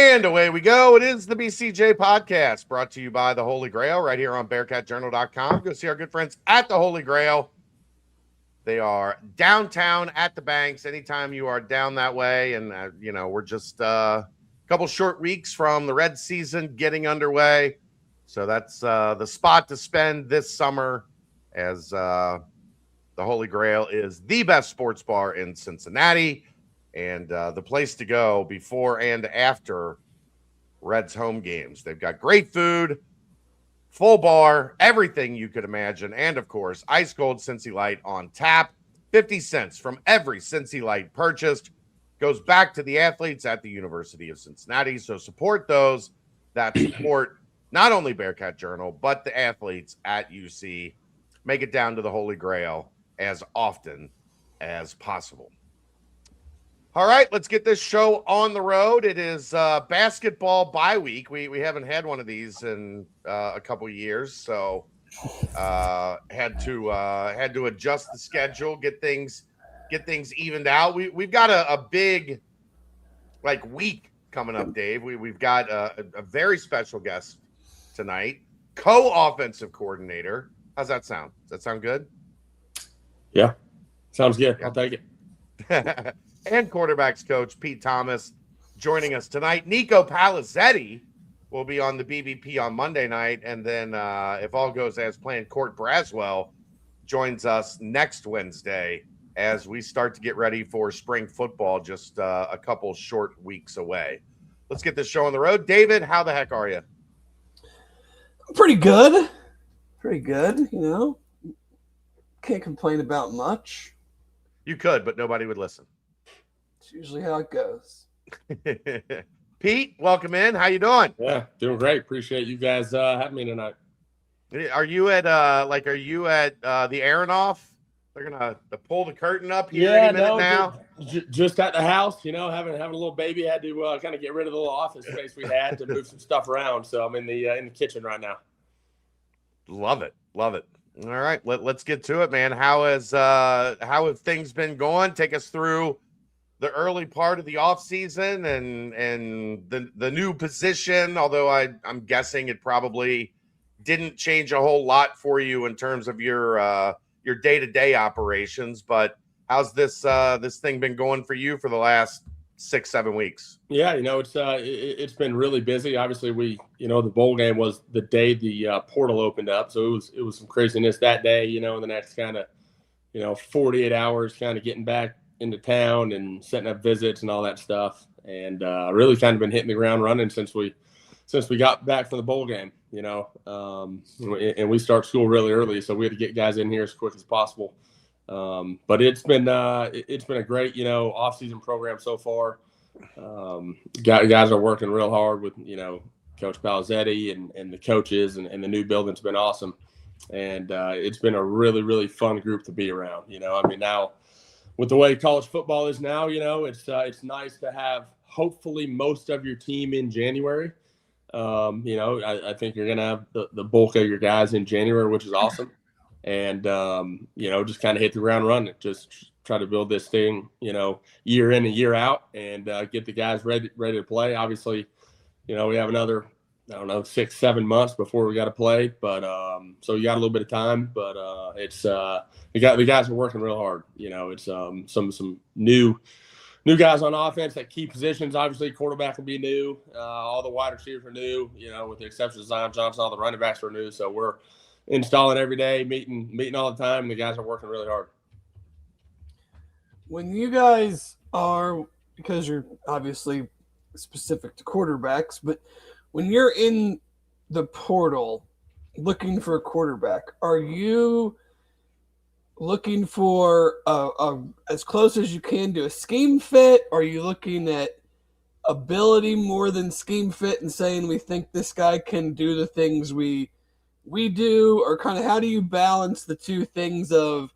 And away we go. It is the BCJ Podcast, brought to you by the Holy Grail, right here on BearcatJournal.com. Go see our good friends at the Holy Grail. They are downtown at the Banks. Anytime you are down that way, and we're just a couple short weeks from the red season getting underway, so that's the spot to spend this summer, as the Holy Grail is the best sports bar in Cincinnati. And the place to go before and after Reds home games. They've got great food, full bar, everything you could imagine. And, of course, ice cold Cincy Light on tap. 50 cents from every Cincy Light purchased goes back to the athletes at the University of Cincinnati. So support those that support not only Bearcat Journal, but the athletes at UC. Make it down to the Holy Grail as often as possible. All right, let's get this show on the road. It is basketball bye week. We haven't had one of these in a couple years, so had to adjust the schedule, get things evened out. We've got a big week coming up, Dave. We've got a very special guest tonight, co-offensive coordinator. How's that sound? Does that sound good? Yeah, sounds good. Yeah. I'll take it. And quarterbacks coach Pete Thomas joining us tonight. Nico Palizzetti will be on the BBP on Monday night. And then if all goes as planned, Court Braswell joins us next Wednesday as we start to get ready for spring football, just a couple short weeks away. Let's get this show on the road. David, how the heck are you? Pretty good. Can't complain about much. You could, but nobody would listen. It's usually how it goes. Pete, welcome in. How you doing? Yeah, doing great. Appreciate you guys having me tonight. Are you at the Aronoff? They're gonna pull the curtain up here any minute now. Just at the house, having a little baby, had to kind of get rid of the little office space we had to move some stuff around. So I'm in the kitchen right now. Love it. All right, let's get to it, man. How have things been going? Take us through the early part of the offseason and the new position, although I'm guessing it probably didn't change a whole lot for you in terms of your day-to-day operations. But how's this thing been going for you for the last 6-7 weeks? Yeah, it's been really busy. Obviously, the bowl game was the day the portal opened up, so it was some craziness that day. In the next kind of 48 hours, kind of getting back into town and setting up visits and all that stuff, and really kind of been hitting the ground running since we got back from the bowl game. And we start school really early, so we had to get guys in here as quick as possible. But it's been a great off-season program so far. Guys are working real hard with Coach Palizzetti and the coaches, and the new building's been awesome, and it's been a really, really fun group to be around. Now with the way college football is now, it's nice to have hopefully most of your team in January. I think you're gonna have the bulk of your guys in January, which is awesome. And just kind of hit the ground running, just try to build this thing, year in and year out, and get the guys ready to play. Obviously, we have another 6-7 months before we got to play, but so you got a little bit of time, but it's the guys are working real hard. It's some new guys on offense at key positions. Obviously, quarterback will be new. All the wide receivers are new. With the exception of Zion Johnson, all the running backs are new. So we're installing every day, meeting all the time. And the guys are working really hard. When you guys are, because you're obviously specific to quarterbacks, but when you're in the portal looking for a quarterback, are you looking for as close as you can to a scheme fit? Are you looking at ability more than scheme fit and saying we think this guy can do the things we do? Or kind of how do you balance the two things of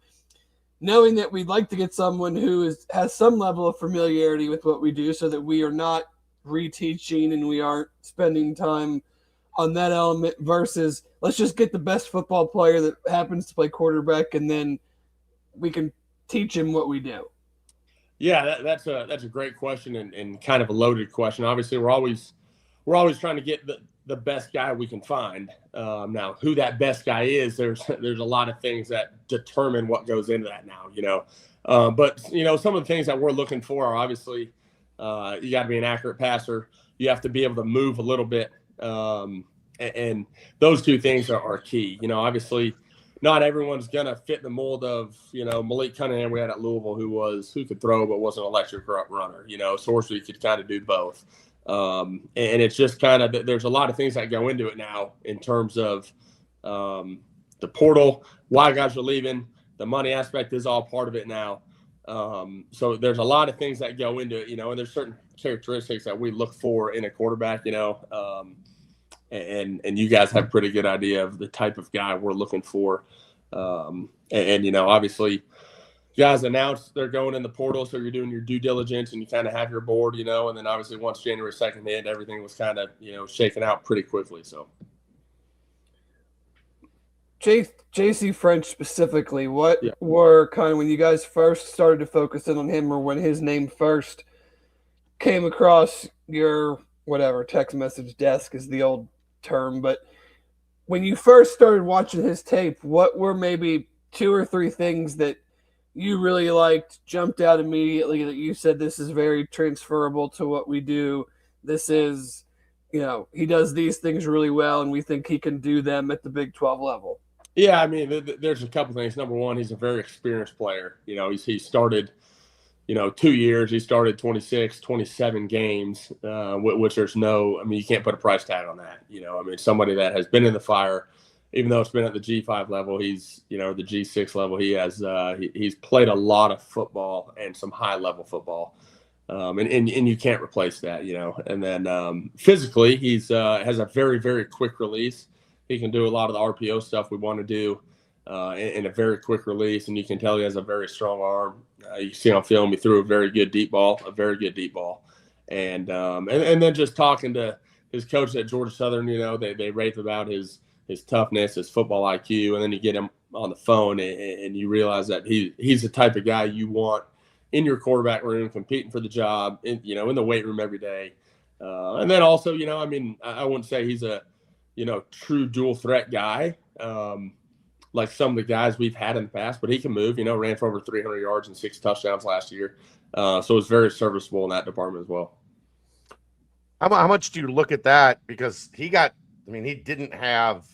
knowing that we'd like to get someone who has some level of familiarity with what we do so that we are not reteaching and we aren't spending time on that element versus let's just get the best football player that happens to play quarterback and then we can teach him what we do? Yeah, that's a great question and kind of a loaded question. Obviously, we're always we're always trying to get the best guy we can find. Now, who that best guy is, there's a lot of things that determine what goes into that now, But, some of the things that we're looking for are obviously you got to be an accurate passer. You have to be able to move a little bit. And those two things are key. Obviously, not everyone's going to fit the mold of, Malik Cunningham we had at Louisville who could throw but wasn't an electric runner. Sorcery could kind of do both. And it's just kind of, there's a lot of things that go into it now in terms of the portal, why guys are leaving. The money aspect is all part of it now. So there's a lot of things that go into it, and there's certain characteristics that we look for in a quarterback, and you guys have a pretty good idea of the type of guy we're looking for. Obviously guys announced they're going in the portal, so you're doing your due diligence and you kind of have your board, and then obviously once January 2nd hit, everything was kind of, shaken out pretty quickly. So JC French specifically, what were kind of when you guys first started to focus in on him, or when his name first came across your text message desk is the old term, but when you first started watching his tape, what were maybe 2 or 3 things that you really liked, jumped out immediately, that you said this is very transferable to what we do? This is, he does these things really well, and we think he can do them at the Big 12 level. Yeah, I mean, there's a couple things. Number one, he's a very experienced player. He started, 2 years. He started 26, 27 games, which there's you can't put a price tag on that. Somebody that has been in the fire, even though it's been at the G5 level, he's, the G6 level, he has, he's played a lot of football and some high level football. And you can't replace that, and then physically he's, has a very, very quick release. He can do a lot of the RPO stuff we want to do in a very quick release, and you can tell he has a very strong arm. You see on film, he threw a very good deep ball. And then just talking to his coach at Georgia Southern, they rave about his toughness, his football IQ, and then you get him on the phone and you realize that he's the type of guy you want in your quarterback room, competing for the job, in the weight room every day. And then also, I wouldn't say he's a, true dual threat guy, like some of the guys we've had in the past, but he can move, ran for over 300 yards and 6 touchdowns last year. So it's very serviceable in that department as well. How much do you look at that? Because he didn't have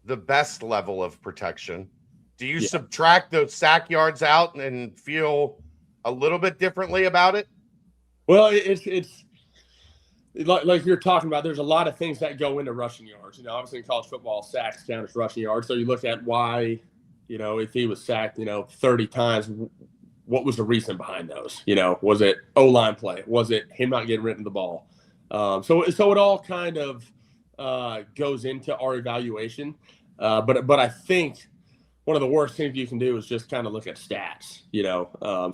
the best level of protection. Do you subtract those sack yards out and feel a little bit differently about it? Well, it's like you're talking about, there's a lot of things that go into rushing yards. Obviously in college football, sacks count as rushing yards. So you look at why, if he was sacked, 30 times, what was the reason behind those? Was it O-line play? Was it him not getting rid of the ball? So it all kind of goes into our evaluation. But I think one of the worst things you can do is just kind of look at stats,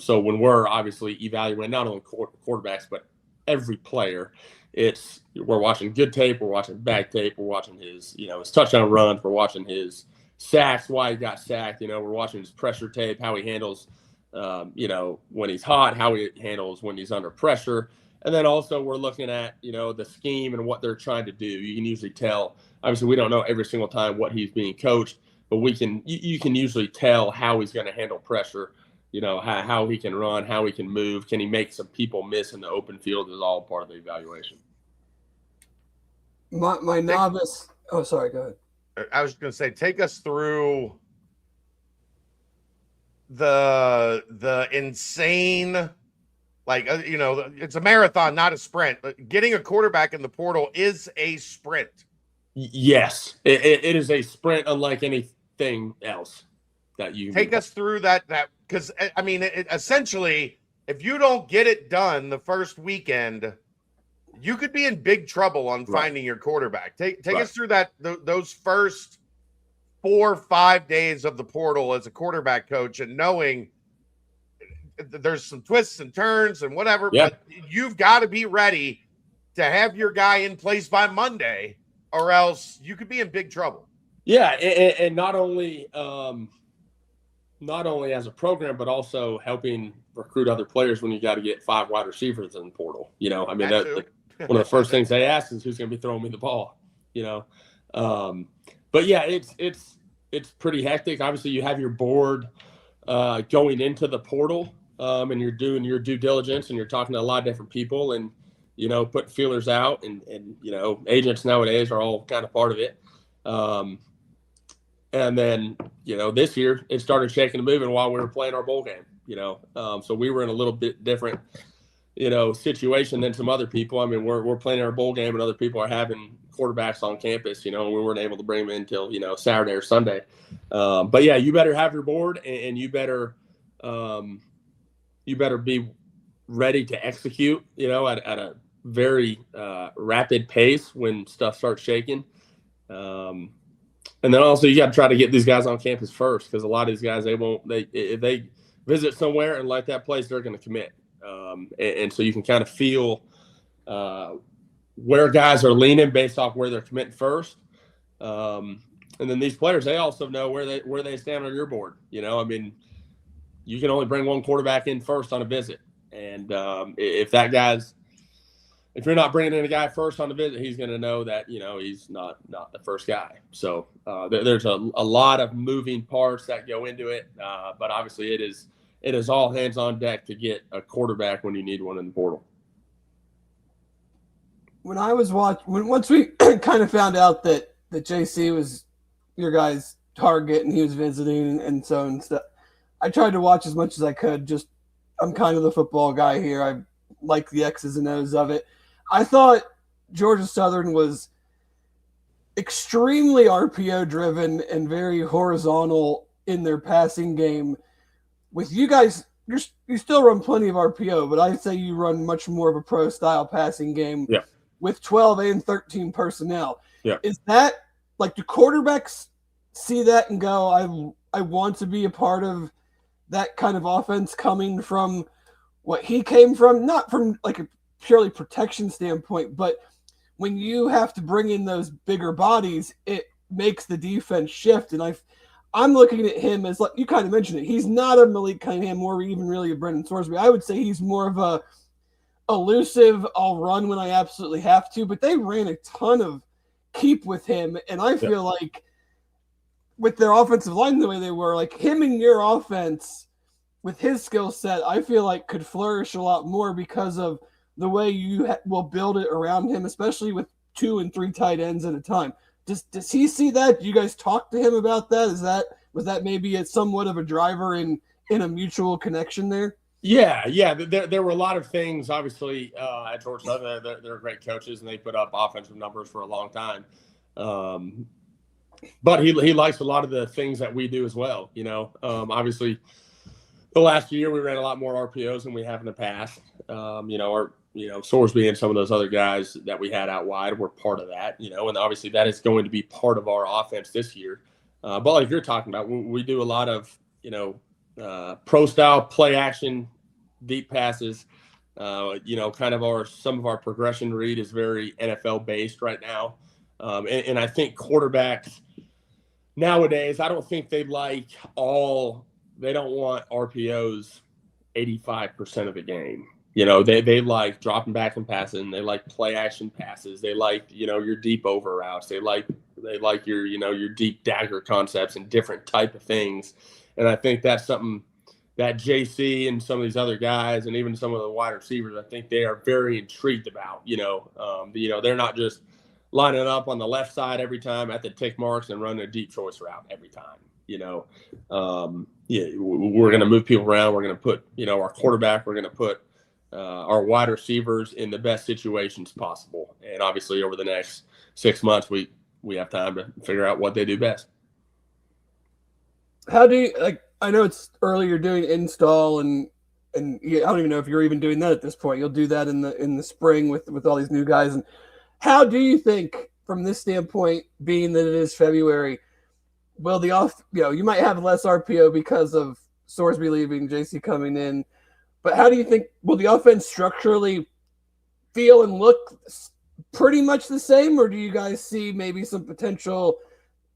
So when we're obviously evaluating not only quarterbacks, but every player, we're watching good tape, we're watching bad tape, we're watching his, his touchdown runs, we're watching his sacks, why he got sacked, we're watching his pressure tape, how he handles, when he's hot, how he handles when he's under pressure. And then also we're looking at, the scheme and what they're trying to do. You can usually tell, obviously we don't know every single time what he's being coached, but you can usually tell how he's going to handle pressure, how he can run, how he can move. Can he make some people miss in the open field is all part of the evaluation. My novice. Oh, sorry. Go ahead. I was going to say, take us through the insane, it's a marathon, not a sprint. Getting a quarterback in the portal is a sprint. Yes, it is a sprint unlike anything else that you take us through that because essentially, if you don't get it done the first weekend, you could be in big trouble on finding your quarterback. Take us through those first 4 or 5 days of the portal as a quarterback coach, and knowing there's some twists and turns and whatever, but you've got to be ready to have your guy in place by Monday, or else you could be in big trouble. Yeah, and not only as a program, but also helping recruit other players when you got to get 5 wide receivers in the portal. one of the first things they ask is who's going to be throwing me the ball, But yeah, it's pretty hectic. Obviously, you have your board going into the portal, and you're doing your due diligence, and you're talking to a lot of different people, and putting feelers out, and agents nowadays are all kind of part of it. And then this year it started shaking and moving while we were playing our bowl game. So we were in a little bit different situation than some other people. I mean, we're playing our bowl game, and other people are having quarterbacks on campus, and we weren't able to bring them in until, Saturday or Sunday. But yeah, you better have your board, and you better be ready to execute, at a very rapid pace when stuff starts shaking. And then also you got to try to get these guys on campus first, because a lot of these guys, if they visit somewhere and like that place, they're going to commit. And so you can kind of feel where guys are leaning based off where they're committing first. And then these players, they also know where they stand on your board. I mean, you can only bring one quarterback in first on a visit. And if you're not bringing in a guy first on the visit, he's going to know that, he's not the first guy. So there's a lot of moving parts that go into it. But obviously it is all hands on deck to get a quarterback when you need one in the portal. When I was once we kind of found out that JC was your guy's target and he was visiting and so and stuff, I tried to watch as much as I could. I'm kind of the football guy here. I like the X's and O's of it. I thought Georgia Southern was extremely RPO driven and very horizontal in their passing game. With you guys, you still run plenty of RPO, but I'd say you run much more of a pro style passing game with 12 and 13 personnel. Yeah. Is that like, do quarterbacks see that and go, I want to be a part of that kind of offense coming from what he came from, not from like a purely protection standpoint, but when you have to bring in those bigger bodies, it makes the defense shift. And I'm looking at him as, like you kind of mentioned it, he's not a Malik Cunningham or even really a Brendan Sorsby. I would say he's more of a elusive, I'll run when I absolutely have to, but they ran a ton of keep with him. And I feel like with their offensive line the way they were, like him in your offense with his skill set, I feel like could flourish a lot more because of the way you will build it around him, especially with 2 and 3 tight ends at a time. Does he see that? Do you guys talk to him about that? Was that maybe somewhat of a driver in a mutual connection there? Yeah. There were a lot of things, obviously, at Georgia Southern. They're great coaches, and they put up offensive numbers for a long time. But he likes a lot of the things that we do as well. Obviously, the last year we ran a lot more RPOs than we have in the past. Sorsby and some of those other guys that we had out wide were part of that, and obviously that is going to be part of our offense this year. But like you're talking about, we do a lot of, pro style play action, deep passes, kind of some of our progression read is very NFL based right now. And I think quarterbacks nowadays, I don't think they don't want RPOs 85% of the game. They like dropping back and passing. They like play action passes. They like, your deep over routes. They like your deep dagger concepts and different type of things. And I think that's something that JC and some of these other guys and even some of the wide receivers, I think they are very intrigued about. They're not just lining up on the left side every time at the tick marks and running a deep choice route every time. We're going to move people around. We're going to put, our quarterback, we're going to put our wide receivers in the best situations possible. And obviously over the next 6 months, we have time to figure out what they do best. How do you, I know it's early, you're doing install and I don't even know if you're even doing that at this point. You'll do that in the spring with all these new guys. And how do you think, from this standpoint, being that it is February, will you might have less RPO because of Sorsby leaving, JC coming in, but how do you think, will the offense structurally feel and look pretty much the same, or do you guys see maybe some potential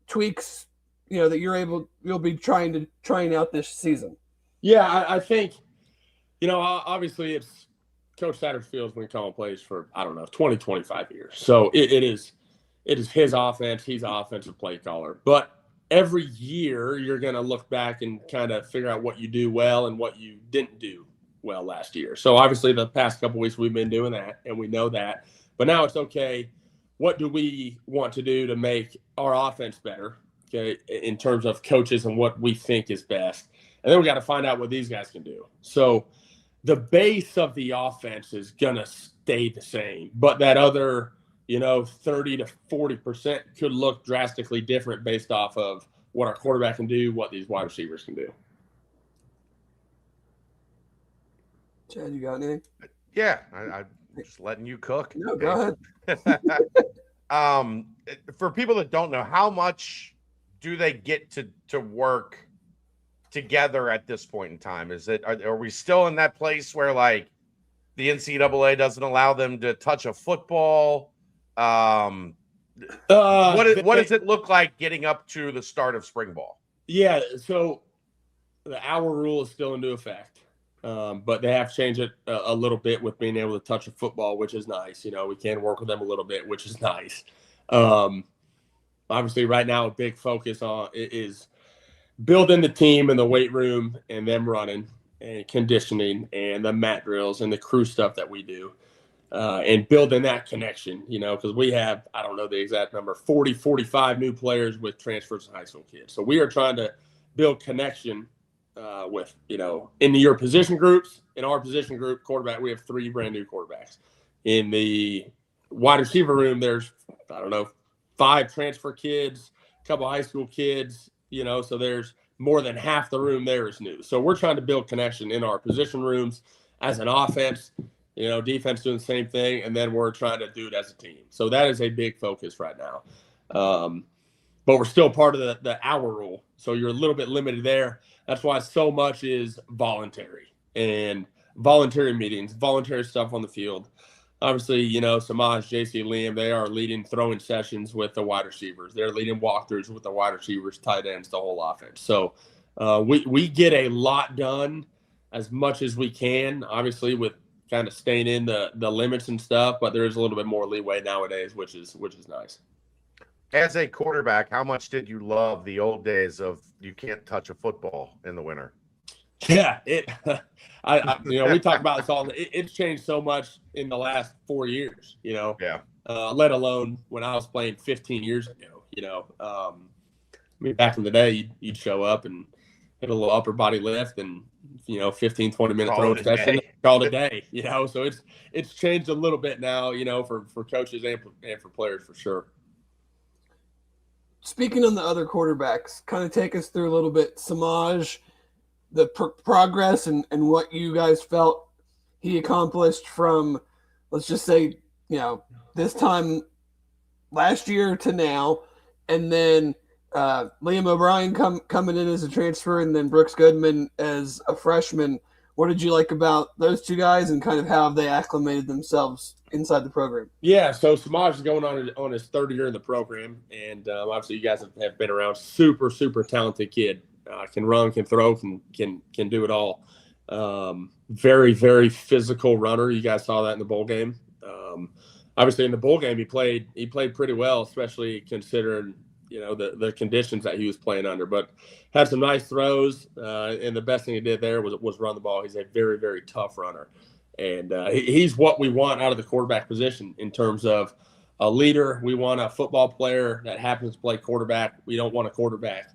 tweaks, that you'll be trying out this season? Yeah, I think, obviously Coach Satterfield's been calling plays for, 20, 25 years. So it is his offense. He's an offensive play caller. But every year you're going to look back and kind of figure out what you do well and what you didn't do well last year. So obviously the past couple of weeks we've been doing that, and we know that. But now it's okay. What do we want to do to make our offense better, okay, in terms of coaches and what we think is best? And then we got to find out what these guys can do. So the base of the offense is going to stay the same, but that other, 30 to 40% could look drastically different based off of what our quarterback can do, what these wide receivers can do. Chad, you got anything? Yeah, I'm just letting you cook. No, go ahead. For people that don't know, how much do they get to work together at this point in time? Are we still in that place where like the NCAA doesn't allow them to touch a football? What does it look like getting up to the start of spring ball? Yeah, so the hour rule is still into effect, but they have changed it a little bit with being able to touch a football, which is nice. We can work with them a little bit, which is nice. Obviously, right now, a big focus on is building the team in the weight room and them running and conditioning and the mat drills and the crew stuff that we do. And building that connection, because we have, I don't know the exact number, 40, 45 new players with transfers and high school kids. So we are trying to build connection with, in your position groups. In our position group, quarterback, we have 3 brand new quarterbacks. In the wide receiver room, there's, 5 transfer kids, a couple high school kids, so there's more than half the room there is new. So we're trying to build connection in our position rooms as an offense. Defense doing the same thing, and then we're trying to do it as a team. So that is a big focus right now. But we're still part of the hour rule, so you're a little bit limited there. That's why so much is voluntary and voluntary meetings, voluntary stuff on the field. Obviously, Samaj, JC, Liam, they are leading throwing sessions with the wide receivers. They're leading walkthroughs with the wide receivers, tight ends, the whole offense. So we get a lot done as much as we can, obviously with kind of staying in the limits and stuff, but there is a little bit more leeway nowadays, which is nice. As a quarterback, how much did you love the old days of you can't touch a football in the winter? Yeah, we talk about this all. It's changed so much in the last 4 years, Yeah. Let alone when I was playing 15 years ago, back in the day, you'd show up and hit a little upper body lift and, 15, 20-minute throwing session, called a day, so it's changed a little bit now, for coaches and for players for sure. Speaking on the other quarterbacks, kind of take us through a little bit, Samaj, the progress and what you guys felt he accomplished from, let's just say, this time last year to now, and then Liam O'Brien coming in as a transfer, and then Brooks Goodman as a freshman. What did you like about those two guys, and kind of how they acclimated themselves inside the program? Yeah, so Samaj is going on his 3rd year in the program, and obviously you guys have been around. Super, super talented kid. Can run, can throw, can do it all. Very, very physical runner. You guys saw that in the bowl game. Obviously in the bowl game he played pretty well, especially considering the conditions that he was playing under. But had some nice throws, and the best thing he did there was run the ball. He's a very, very tough runner, and he's what we want out of the quarterback position in terms of a leader. We want a football player that happens to play quarterback. We don't want a quarterback.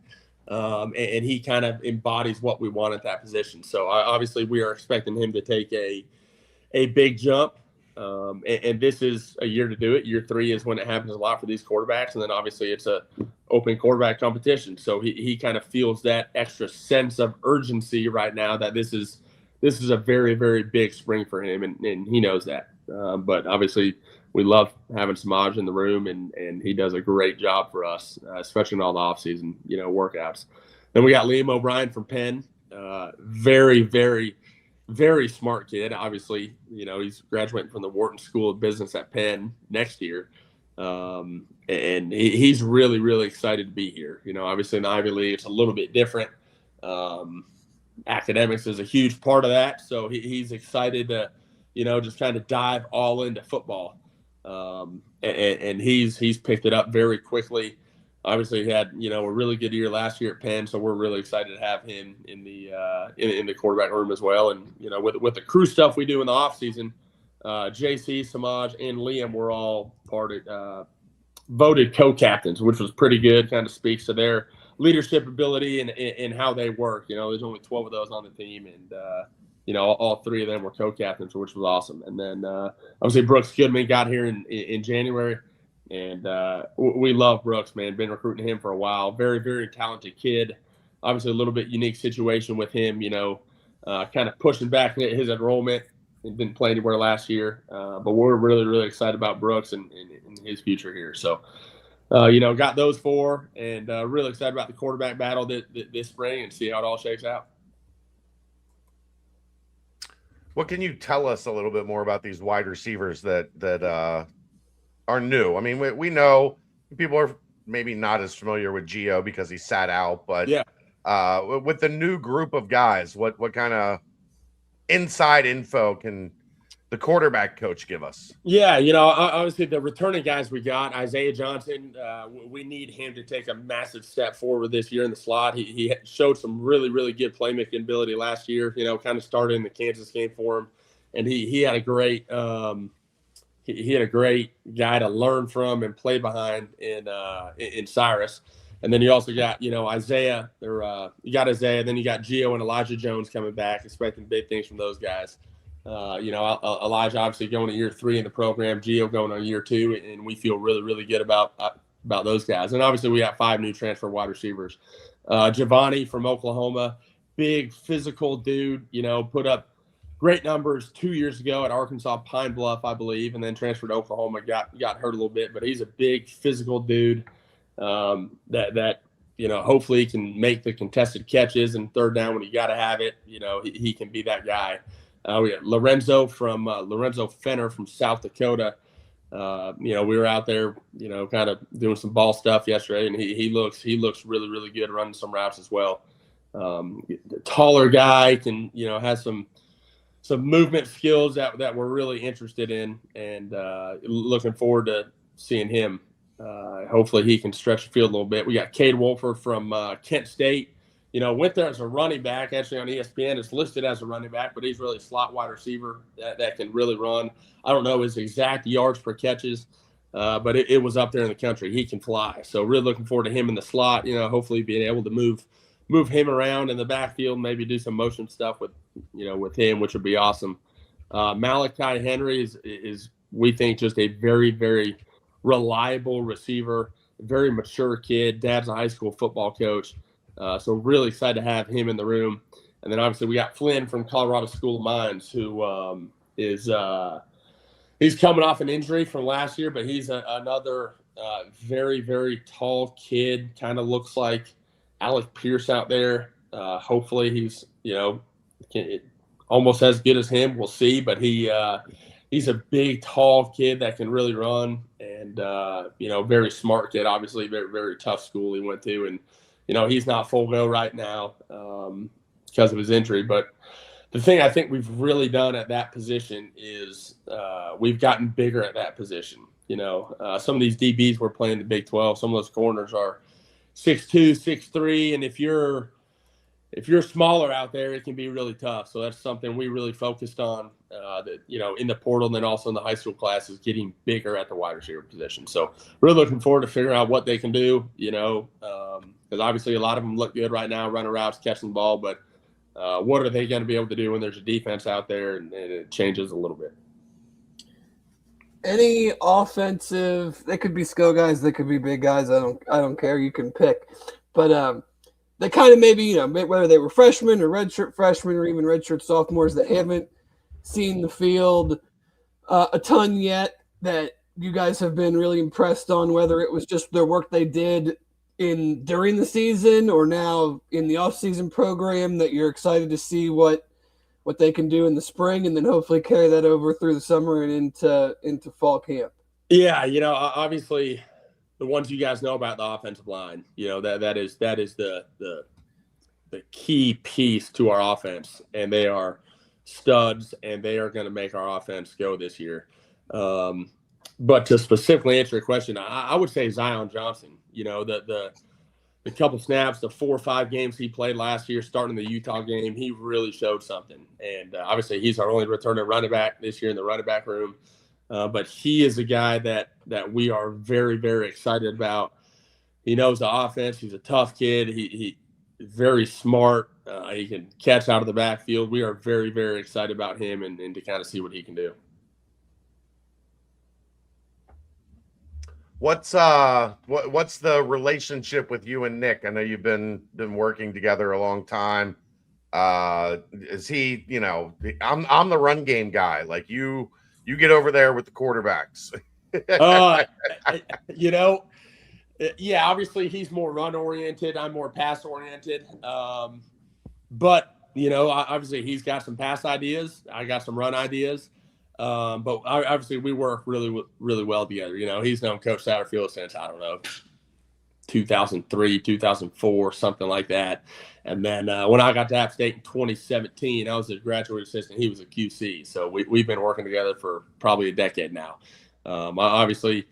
And he kind of embodies what we want at that position. So obviously we are expecting him to take a big jump. And this is a year to do it. Year 3 is when it happens a lot for these quarterbacks. And then obviously it's a open quarterback competition. So he kind of feels that extra sense of urgency right now that this is a very, very big spring for him. And he knows that. But obviously we love having Samaj in the room, and he does a great job for us, especially in all the offseason, workouts. Then we got Liam O'Brien from Penn. Very, very, very smart kid. Obviously, he's graduating from the Wharton School of Business at Penn next year. And he's really, really excited to be here. Obviously in the Ivy League, it's a little bit different. Academics is a huge part of that. So he's excited to just kind of dive all into football. And he's picked it up very quickly. Obviously, he had a really good year last year at Penn, so we're really excited to have him in the quarterback room as well. And with the crew stuff we do in the off season, JC, Samaj, and Liam were all voted co-captains, which was pretty good. Kind of speaks to their leadership ability and how they work. There's only 12 of those on the team, and all 3 of them were co-captains, which was awesome. And then obviously Brooks Goodman got here in January. And we love Brooks, man. Been recruiting him for a while. Very, very talented kid. Obviously, a little bit unique situation with him, kind of pushing back his enrollment. He didn't play anywhere last year. But we're really, really excited about Brooks and his future here. So, got those 4 and really excited about the quarterback battle this spring and see how it all shakes out. What can you tell us a little bit more about these wide receivers that are new? I mean, we know people are maybe not as familiar with Gio because he sat out, but yeah, with the new group of guys, what kind of inside info can the quarterback coach give us? Yeah, obviously the returning guys we got, Isaiah Johnson, we need him to take a massive step forward this year in the slot. He showed some really, really good playmaking ability last year, kind of started in the Kansas game for him. And he had a great he had a great guy to learn from and play behind in Cyrus. And then you also got, Isaiah, you got Isaiah, then you got Gio and Elijah Jones coming back, expecting big things from those guys. Elijah obviously going to year 3 in the program, Gio going on year 2, and we feel really, really good about those guys. And obviously we got 5 new transfer wide receivers. Giovanni from Oklahoma, big physical dude, put up great numbers 2 years ago at Arkansas Pine Bluff, I believe, and then transferred to Oklahoma, got hurt a little bit, but he's a big physical dude that hopefully can make the contested catches and third down when you got to have it. He can be that guy. We got Lorenzo Fenner from South Dakota. We were out there, kind of doing some ball stuff yesterday, and he looks really, really good running some routes as well. Taller guy can, has some movement skills that we're really interested in, and looking forward to seeing him. Hopefully he can stretch the field a little bit. We got Cade Wolford from Kent State. Went there as a running back. Actually on ESPN it's listed as a running back, but he's really a slot wide receiver that can really run. I don't know his exact yards per catches, but it was up there in the country. He can fly. So really looking forward to him in the slot, hopefully being able to move him around in the backfield, maybe do some motion stuff with him, which would be awesome. Malachi Henry is we think just a very, very reliable receiver, very mature kid. Dad's a high school football coach. So really excited to have him in the room. And then obviously we got Flynn from Colorado School of Mines, who he's coming off an injury from last year, but he's another very, very tall kid, kind of looks like Alec Pierce out there. Hopefully he's, almost as good as him. We'll see, but he's a big, tall kid that can really run and, very smart kid, obviously very, very tough school he went to. And, he's not full go right now because of his injury. But the thing I think we've really done at that position is we've gotten bigger at that position. Some of these DBs we're playing the Big 12, some of those corners are 6'2", 6'3", and if you're smaller out there, it can be really tough. So that's something we really focused on, in the portal and then also in the high school classes, getting bigger at the wide receiver position. So we're looking forward to figuring out what they can do, because obviously a lot of them look good right now, running routes, catching the ball, but what are they going to be able to do when there's a defense out there and it changes a little bit? Any offensive, they could be skill guys, they could be big guys. I don't care. You can pick, but they kind of maybe, whether they were freshmen or redshirt freshmen or even redshirt sophomores that haven't seen the field a ton yet, that you guys have been really impressed on, whether it was just their work they did during the season or now in the off-season program, that you're excited to see what they can do in the spring and then hopefully carry that over through the summer and into fall camp. Yeah, obviously the ones you guys know about the offensive line, that is the key piece to our offense, and they are studs, and they are going to make our offense go this year. But to specifically answer your question, I would say Zion Johnson. You know, the couple snaps, the 4 or 5 games he played last year, starting the Utah game, he really showed something. And obviously, he's our only returning running back this year in the running back room. But he is a guy that we are very, very excited about. He knows the offense. He's a tough kid. He's very smart. He can catch out of the backfield. We are very, very excited about him and to kind of see what he can do. What's the relationship with you and Nick? I know you've been working together a long time. Is he, you know, I'm the run game guy. Like you get over there with the quarterbacks. You know, yeah, obviously he's more run oriented. I'm more pass oriented. But you know, obviously he's got some pass ideas. I got some run ideas. But obviously we work really, really well together. You know, he's known Coach Satterfield since, I don't know, 2003, 2004, something like that. And then when I got to App State in 2017, I was a graduate assistant. He was a QC. So we've been working together for probably a decade now. Obviously,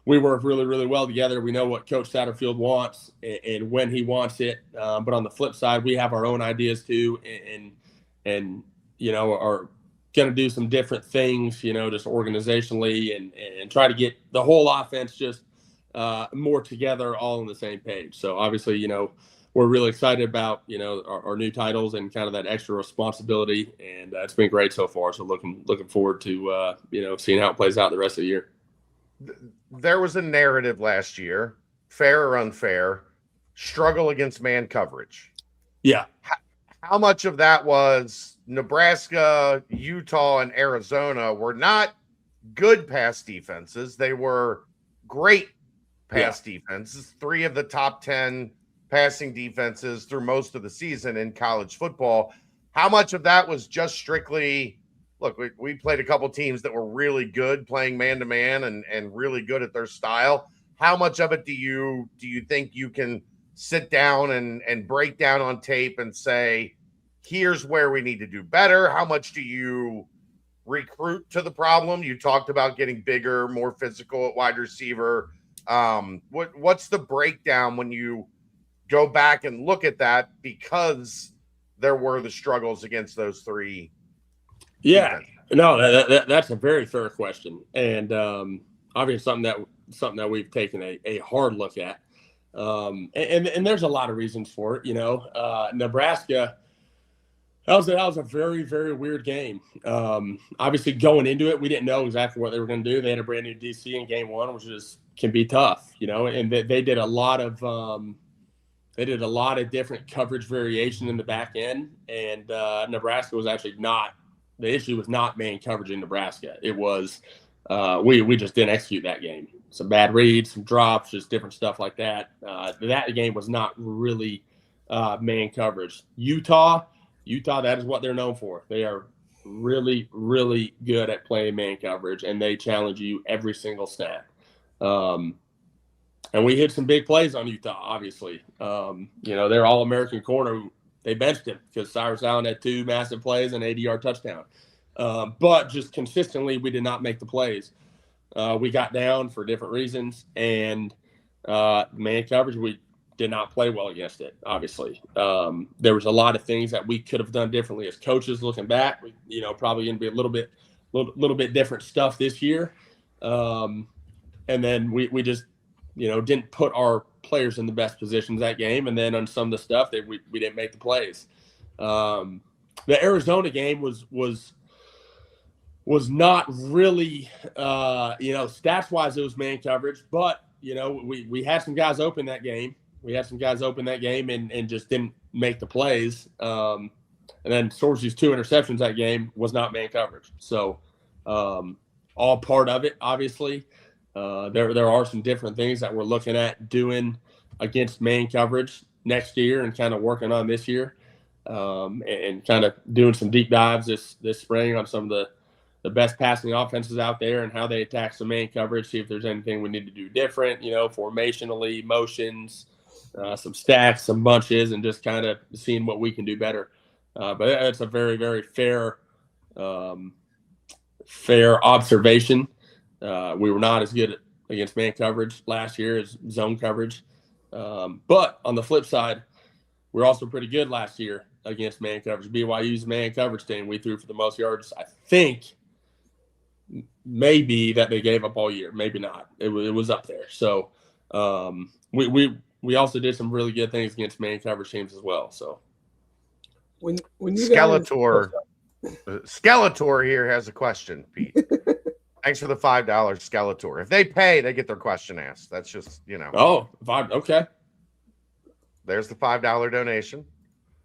we work really, really well together. We know what Coach Satterfield wants and when he wants it. But on the flip side, we have our own ideas too, and you know, are going to do some different things, you know, just organizationally and try to get the whole offense just more together, all on the same page. So obviously, you know, we're really excited about, you know, our new titles and kind of that extra responsibility. And it's been great so far. So looking forward to, you know, seeing how it plays out the rest of the year. There was a narrative last year, fair or unfair, struggle against man coverage. Yeah. How much of that was Nebraska, Utah, and Arizona were not good pass defenses. They were great pass defenses, 3 of the top 10 passing defenses through most of the season in college football. How much of that was just strictly, look, we played a couple teams that were really good playing man-to-man and really good at their style. How much of it do you think you can sit down and break down on tape and say, here's where we need to do better? How much do you recruit to the problem? You talked about getting bigger, more physical at wide receiver. What's the breakdown when you go back and look at that, because there were the struggles against those 3? Yeah, no, that's a very fair question. And obviously something that we've taken a hard look at. And there's a lot of reasons for it. You know, Nebraska, that was a very, very weird game. Obviously, going into it, we didn't know exactly what they were going to do. They had a brand new DC in game 1, which can be tough, you know. And they did a lot of different coverage variation in the back end. And Nebraska was actually not. The issue was not man coverage in Nebraska. It was we just didn't execute that game. Some bad reads, some drops, just different stuff like that. That game was not really man coverage. Utah, that is what they're known for. They are really, really good at playing man coverage, and they challenge you every single snap. And we hit some big plays on Utah, obviously. You know, their All-American corner, they benched him because Cyrus Allen had 2 massive plays and 80-yard touchdown. But just consistently, we did not make the plays. We got down for different reasons, and man coverage, we did not play well against it, obviously. There was a lot of things that we could have done differently as coaches looking back. You know, probably going to be a little bit different stuff this year. And then we just, you know, didn't put our players in the best positions that game. And then on some of the stuff that we didn't make the plays. The Arizona game was not really, you know, stats wise, it was man coverage, but you know, we had some guys open that game. And just didn't make the plays. And then Sorgey's 2 interceptions that game was not man coverage. So all part of it, obviously. There are some different things that we're looking at doing against man coverage next year and kind of working on this year, and kind of doing some deep dives this spring on some of the best passing offenses out there and how they attack some man coverage, see if there's anything we need to do different, you know, formationally, motions, some stacks, some bunches, and just kind of seeing what we can do better. But it's a very, very fair fair observation. We were not as good against man coverage last year as zone coverage. But on the flip side, we're also pretty good last year against man coverage. BYU's man coverage team, we threw for the most yards, I think, maybe that they gave up all year. Maybe not. It was up there. So we also did some really good things against man coverage teams as well. So when you Skeletor here has a question, Pete. Thanks for the $5, Skeletor. If they pay, they get their question asked. That's just, Oh, $5. Okay. There's the $5 donation.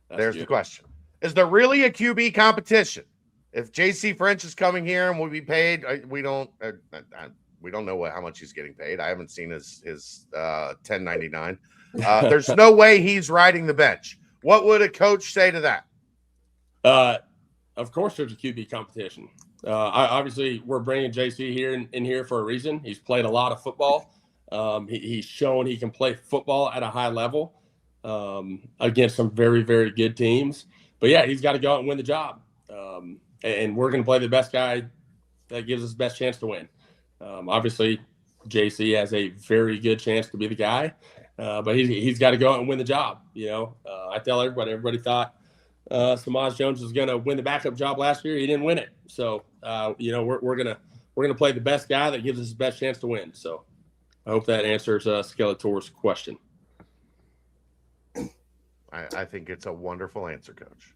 There's good. the question. Is there really a QB competition? If JC French is coming here and will be paid, we don't know how much he's getting paid. I haven't seen his 1099. There's no way he's riding the bench. What would a coach say to that? Of course, there's a QB competition. Obviously, we're bringing JC here in here for a reason. He's played a lot of football. He's shown he can play football at a high level against some very, very good teams. But, yeah, he's got to go out and win the job. And we're going to play the best guy that gives us the best chance to win. Obviously, JC has a very good chance to be the guy, but he's got to go out and win the job. I tell everybody thought Samaj Jones was going to win the backup job last year. He didn't win it. So, we're gonna play the best guy that gives us the best chance to win. So, I hope that answers Skeletor's question. I think it's a wonderful answer, Coach.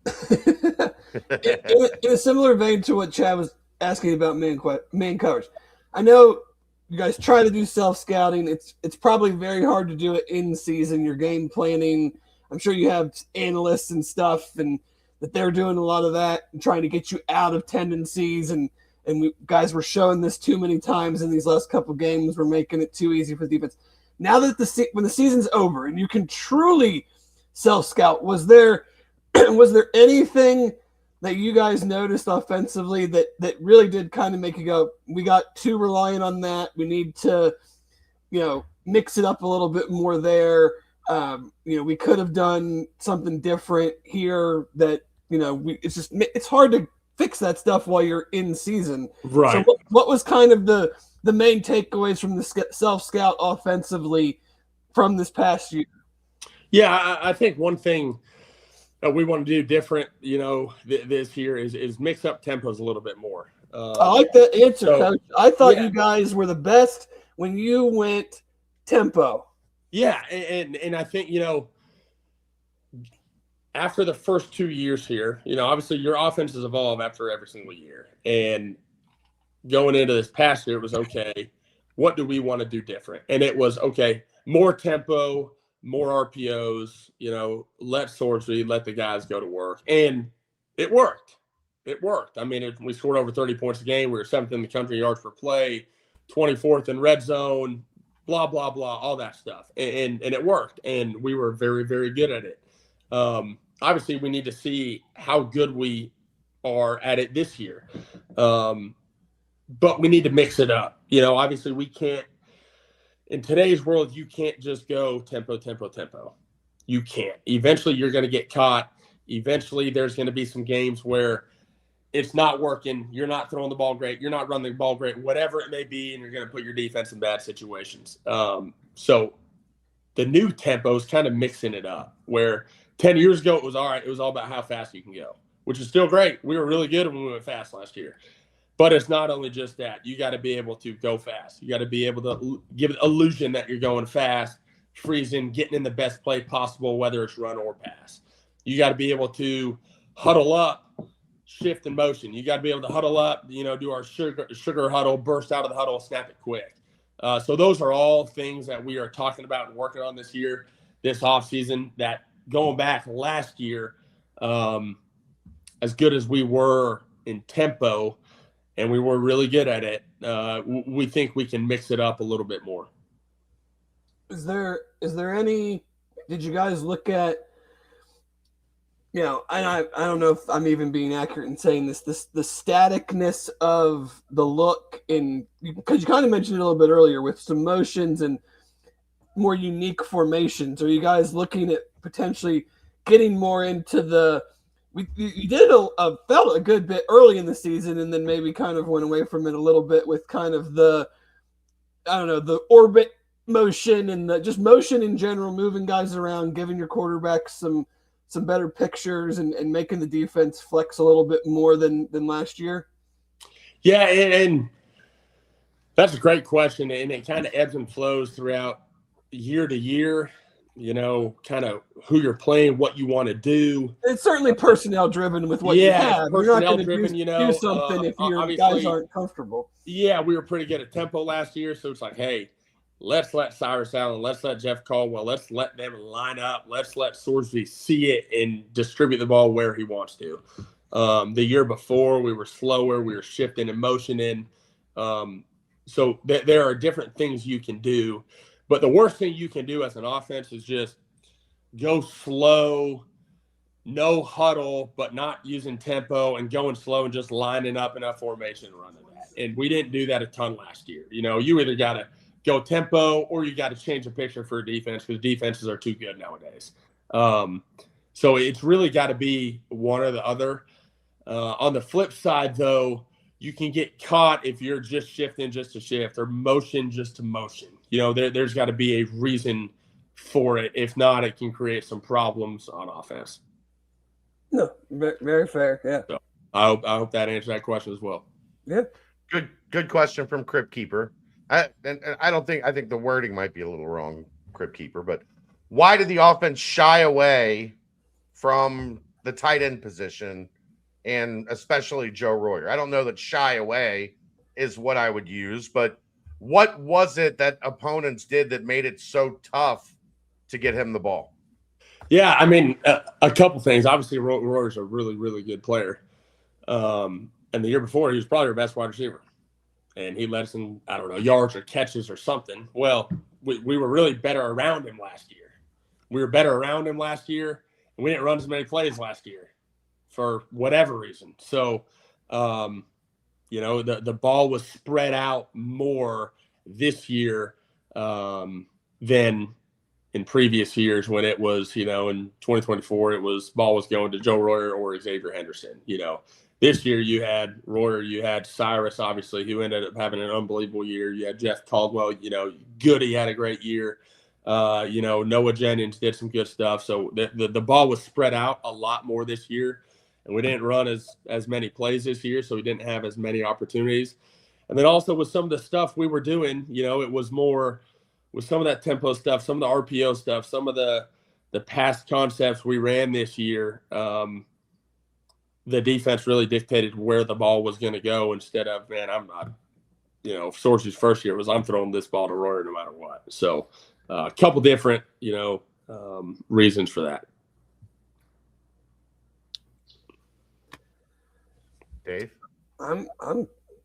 in a similar vein to what Chad was asking about man coverage, I know you guys try to do self-scouting. It's probably very hard to do it in season. Your game planning, I'm sure you have analysts and stuff, and that they're doing a lot of that and trying to get you out of tendencies. And guys were showing this too many times in these last couple games. We're making it too easy for the defense. Now that when the season's over and you can truly self-scout, was there anything that you guys noticed offensively that really did kind of make you go, we got too reliant on that. We need to, mix it up a little bit more there. We could have done something different here that, it's hard to fix that stuff while you're in season. Right. So what was kind of the main takeaways from the self-scout offensively from this past year? Yeah, I think one thing that we want to do different, this year is mix up tempos a little bit more. I like that answer, Coach. I thought you guys were the best when you went tempo. Yeah, and I think, after the first 2 years here, obviously your offenses evolve after every single year. And going into this past year, it was, okay, what do we want to do different? And it was, okay, more tempo, more RPOs, let swords lead, let the guys go to work. And it worked. I mean, we scored over 30 points a game. We were 7th in the country yards per play, 24th in red zone, blah, blah, blah, all that stuff. And it worked. And we were very, very good at it. Obviously, we need to see how good we are at it this year. But we need to mix it up. Obviously, we can't. In today's world, you can't just go tempo, tempo, tempo. You can't. Eventually, you're going to get caught. Eventually, there's going to be some games where it's not working. You're not throwing the ball great. You're not running the ball great, whatever it may be, and you're going to put your defense in bad situations. So the new tempo is kind of mixing it up, where 10 years ago, it was all right. It was all about how fast you can go, which is still great. We were really good when we went fast last year. But it's not only just that. You got to be able to go fast. You got to be able to give an illusion that you're going fast, freezing, getting in the best play possible, whether it's run or pass. You got to be able to huddle up, shift in motion. You got to be able to huddle up, do our sugar huddle, burst out of the huddle, snap it quick. So those are all things that we are talking about and working on this year, this offseason, that going back last year, as good as we were in tempo, and we were really good at it, we think we can mix it up a little bit more. Is there any – did you guys look at – I don't know if I'm even being accurate in saying this, the staticness of the look because you kind of mentioned it a little bit earlier with some motions and more unique formations. Are you guys looking at potentially getting more into the You did felt a good bit early in the season, and then maybe kind of went away from it a little bit with kind of the orbit motion and just motion in general, moving guys around, giving your quarterback some better pictures and making the defense flex a little bit more than last year. Yeah, and that's a great question, and it kind of ebbs and flows throughout year to year. Kind of who you're playing, what you want to do. It's certainly personnel driven with what you have. Personnel You're not driven, do something if your guys aren't comfortable. Yeah, we were pretty good at tempo last year, so it's like, hey, let's let Cyrus Allen, let's let Jeff Caldwell, let's let them line up, let's let Sorsby see it and distribute the ball where he wants to. The year before, we were slower, we were shifting and motioning. So there are different things you can do. But the worst thing you can do as an offense is just go slow, no huddle, but not using tempo and going slow and just lining up enough formation and running that. And we didn't do that a ton last year. You either got to go tempo or you got to change the picture for a defense because defenses are too good nowadays. So it's really got to be one or the other. On the flip side, though, you can get caught if you're just shifting just to shift or motion just to motion. There's got to be a reason for it. If not, it can create some problems on offense. No, very fair. Yeah. So I hope that answers that question as well. Yeah. Good question from Crypt Keeper. I think the wording might be a little wrong, Crypt Keeper, but why did the offense shy away from the tight end position and especially Joe Royer? I don't know that shy away is what I would use, but what was it that opponents did that made it so tough to get him the ball? Yeah, I mean, a couple things. Obviously, Royer's a really, really good player. And the year before, he was probably our best wide receiver. And he led us in, yards or catches or something. Well, we were really better around him last year. And we didn't run as many plays last year for whatever reason. So, the ball was spread out more this year than in previous years when it was, in 2024, ball was going to Joe Royer or Xavier Henderson. This year you had Royer, you had Cyrus, obviously, who ended up having an unbelievable year. You had Jeff Caldwell, Goody had a great year. Noah Jennings did some good stuff. So the ball was spread out a lot more this year. And we didn't run as many plays this year, so we didn't have as many opportunities. And then also with some of the stuff we were doing, it was more with some of that tempo stuff, some of the RPO stuff, some of the past concepts we ran this year. The defense really dictated where the ball was going to go instead of, I'm not, Sorcy's first year was I'm throwing this ball to Royer no matter what. So a couple different, reasons for that. Dave? I'm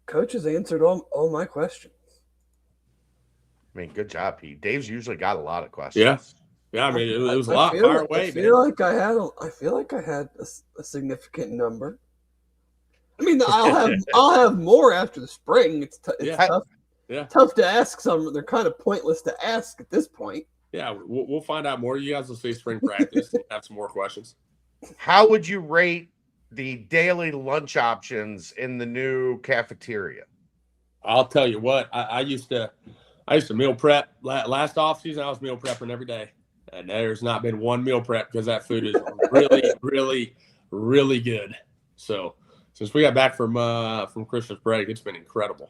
Coach has answered all my questions. I mean, good job, Pete. Dave's usually got a lot of questions. Yeah. I mean, it was a lot far away. I feel like I had a significant number. I mean, I'll have more after the spring. It's tough. Yeah. Tough to ask some. They're kind of pointless to ask at this point. Yeah, we'll find out more. You guys will see spring practice and have some more questions. How would you rate the daily lunch options in the new cafeteria? I'll tell you what, I used to meal prep last offseason. I was meal prepping every day, and there's not been one meal prep because that food is really, really, really good. So since we got back from Christmas break, it's been incredible.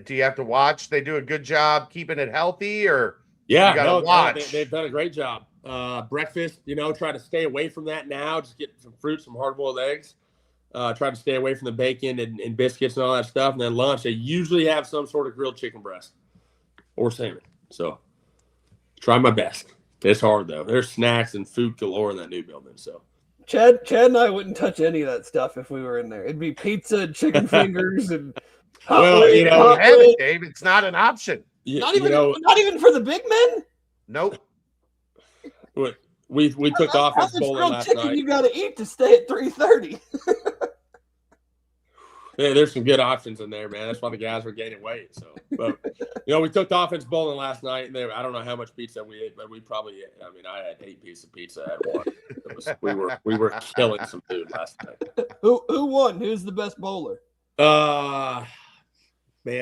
Do you have to watch? They do a good job keeping it healthy, or yeah, you gotta watch? They've done a great job. Breakfast, try to stay away from that now. Just get some fruit, some hard-boiled eggs. Try to stay away from the bacon and biscuits and all that stuff. And then lunch, they usually have some sort of grilled chicken breast or salmon. So try my best. It's hard, though. There's snacks and food galore in that new building. So Chad and I wouldn't touch any of that stuff if we were in there. It'd be pizza and chicken fingers and Dave, it's not an option. Not even for the big men? Nope. We took offense bowling last night. You got to eat to stay at 3:30. there's some good options in there, man. That's why the guys were gaining weight. So, but we took the offense bowling last night, and I don't know how much pizza we ate, but we probably ate. I mean, I had 8 pieces of pizza at one. We were killing some food last night. Who won? Who's the best bowler? Man,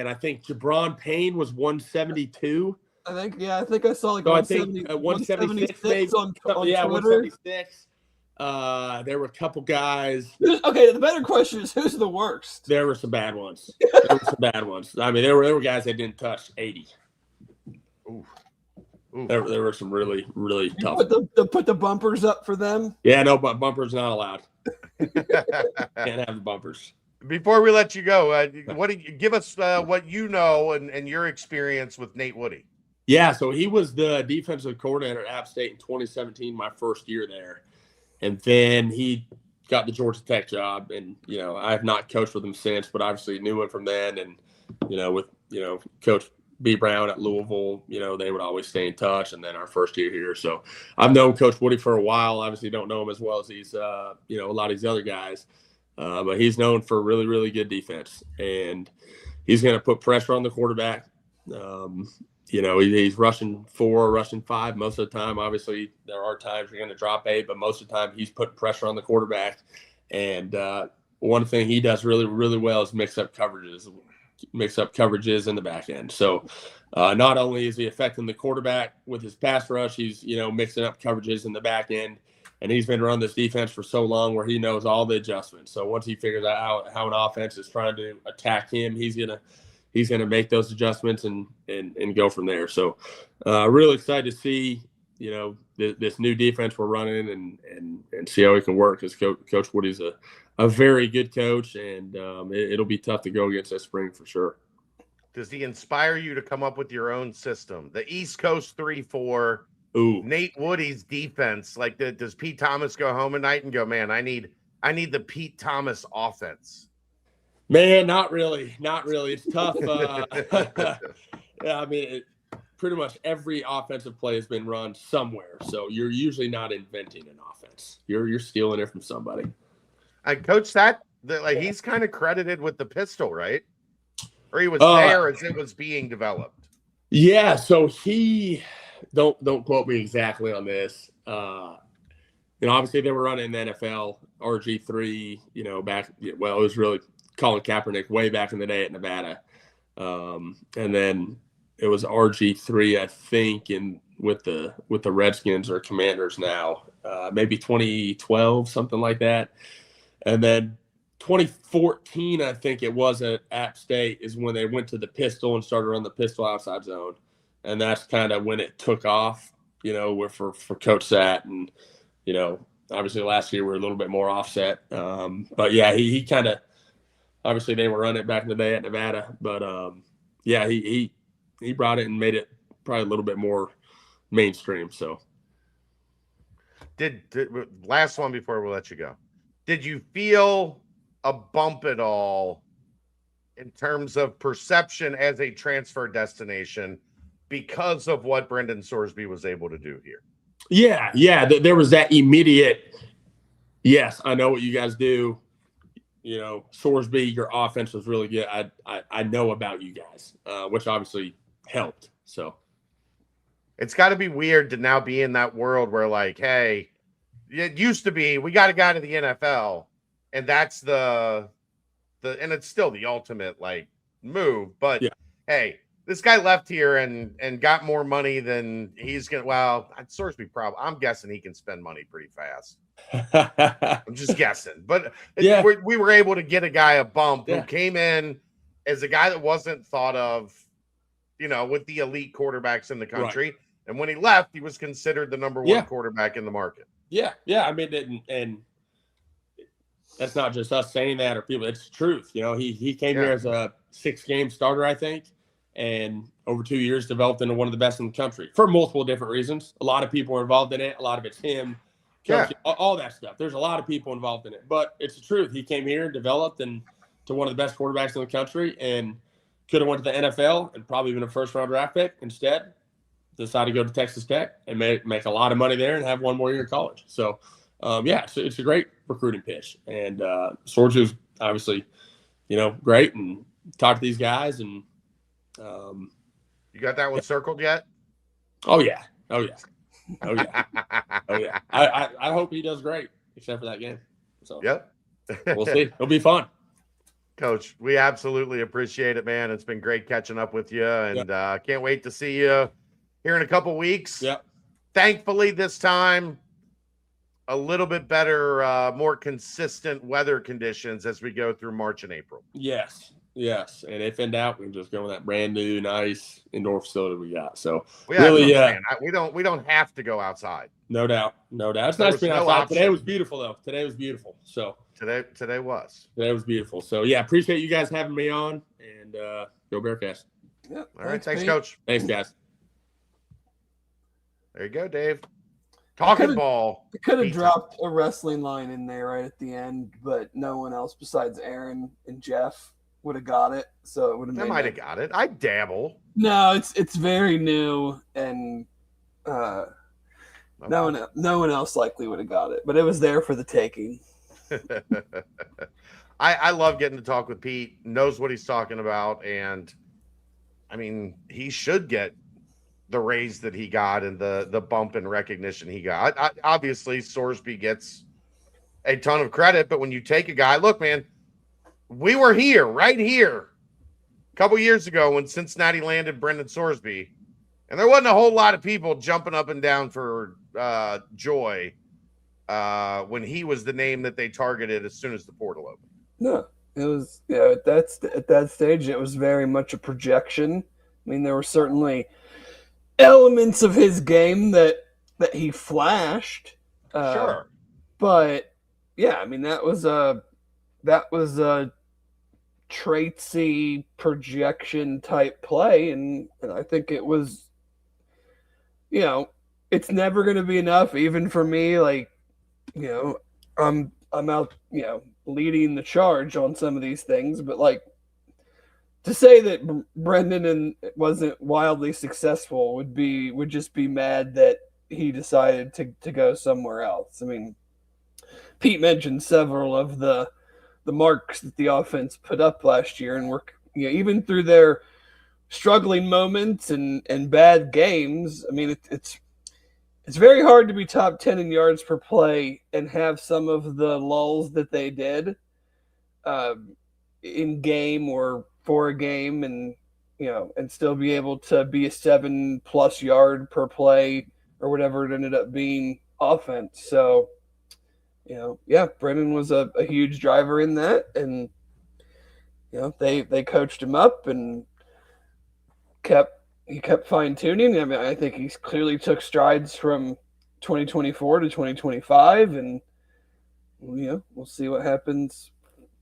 I think Jabron Payne was 172. I think I saw like 176 maybe. on yeah, Twitter. 176. There were a couple guys. Okay, the better question is who's the worst? There were some bad ones. I mean, there were guys that didn't touch 80. Ooh. There were some really, really tough. Put the bumpers up for them? Yeah, no, but bumpers not allowed. Can't have the bumpers. Before we let you go, give us what you know and your experience with Nate Woody. Yeah, so he was the defensive coordinator at App State in 2017, my first year there. And then he got the Georgia Tech job. And, I have not coached with him since, but obviously knew him from then. And, with Coach B. Brown at Louisville, they would always stay in touch. And then our first year here. So I've known Coach Woody for a while. Obviously don't know him as well as he's, a lot of these other guys. But he's known for really, really good defense. And he's going to put pressure on the quarterback. He's rushing 4, rushing 5 most of the time. Obviously, there are times you're going to drop 8, but most of the time he's putting pressure on the quarterback. And one thing he does really, really well is mix up coverages in the back end. So not only is he affecting the quarterback with his pass rush, he's, mixing up coverages in the back end. And he's been running this defense for so long where he knows all the adjustments. So once he figures out how an offense is trying to attack him, he's gonna make those adjustments and go from there. So really excited to see, this new defense we're running and see how it can work, because Coach Woody's a very good coach, and it'll be tough to go against this spring for sure. Does he inspire you to come up with your own system? The East Coast 3-4, Nate Woody's defense. Like, does Pete Thomas go home at night and go, man, I need the Pete Thomas offense? Man, not really. It's tough. Yeah, I mean, pretty much every offensive play has been run somewhere. So you're usually not inventing an offense. You're stealing it from somebody. I coached he's kind of credited with the pistol, right? Or he was there as it was being developed. Yeah. So he don't quote me exactly on this. Obviously they were running the NFL RG3. Back. Well, it was really Colin Kaepernick way back in the day at Nevada. And then it was RG3, I think, with the Redskins or Commanders now, maybe 2012, something like that. And then 2014, I think it was at App State, is when they went to the pistol and started running the pistol outside zone. And that's kind of when it took off, for Coach Sat. And, obviously last year we were a little bit more offset. But yeah, he kind of, obviously they were running it back in the day at Nevada, but he brought it and made it probably a little bit more mainstream. So did last one before we'll let you go. Did you feel a bump at all in terms of perception as a transfer destination because of what Brendan Sorsby was able to do here? Yeah. There was that immediate, yes, I know what you guys do. Sorsby, your offense was really good. I know about you guys, which obviously helped. So it's got to be weird to now be in that world where, like, hey, it used to be we got a guy to the NFL, and that's and it's still the ultimate like move. But hey, this guy left here and got more money than he's gonna. Well, Sorsby probably. I'm guessing he can spend money pretty fast. I'm just guessing, but we were able to get a guy a bump who came in as a guy that wasn't thought of, with the elite quarterbacks in the country. Right. And when he left, he was considered the number 1 quarterback in the market. Yeah. I mean, and that's not just us saying that or people. It's the truth. He came here as a 6-game starter, I think, and over 2 years developed into one of the best in the country for multiple different reasons. A lot of people are involved in it. A lot of it's him. All that stuff. There's a lot of people involved in it, but it's the truth. He came here and developed and to one of the best quarterbacks in the country, and could have went to the NFL and probably been a first-round draft pick. Instead, decided to go to Texas Tech and make a lot of money there and have one more year of college. So, it's a great recruiting pitch. And Sorge is obviously great and talk to these guys. And you got that one circled yet? Oh yeah. Oh yeah. I hope he does great, except for that game. So yep. We'll see. It'll be fun. Coach, we absolutely appreciate it, man. It's been great catching up with you, and can't wait to see you here in a couple weeks. Yep. Thankfully, this time, a little bit better, more consistent weather conditions as we go through March and April. Yes. And if in doubt, we can just go with that brand new, nice indoor facility we got. So we don't have to go outside. No doubt. It's nice being outside. Today was beautiful, though. So today was beautiful. So yeah, appreciate you guys having me on, and go Bearcats. Yeah. All right. Thanks, Coach. Thanks, guys. There you go, Dave. Talking ball. I could have dropped a wrestling line in there right at the end, but no one else besides Aaron and Jeff would have got it. So it would have. I might have got it. I dabble. No, it's very new, and no one else likely would have got it, but it was there for the taking. I love getting to talk with Pete. Knows what he's talking about, and I mean, he should get the raise that he got and the bump in recognition he got. Obviously, Sorsby gets a ton of credit, but when you take a guy, look, man, we were right here, a couple years ago when Cincinnati landed Brendan Sorsby, and there wasn't a whole lot of people jumping up and down for joy when he was the name that they targeted as soon as the portal opened. No, it was at that stage it was very much a projection. I mean, there were certainly elements of his game that he flashed. Sure. But yeah, I mean that was a traitsy projection type play, and I think it was, it's never going to be enough even for me. Like, I'm out, leading the charge on some of these things, but like to say that Brendel wasn't wildly successful would just be mad that he decided to go somewhere else. I mean, Pete mentioned several of the marks that the offense put up last year, and even through their struggling moments and bad games. I mean, it's very hard to be top 10 in yards per play and have some of the lulls that they did in game or for a game, and and still be able to be a 7+ yard per play or whatever it ended up being offense. So Brennan was a huge driver in that, and they coached him up and he kept fine tuning. I mean, I think he clearly took strides from 2024 to 2025, and we'll see what happens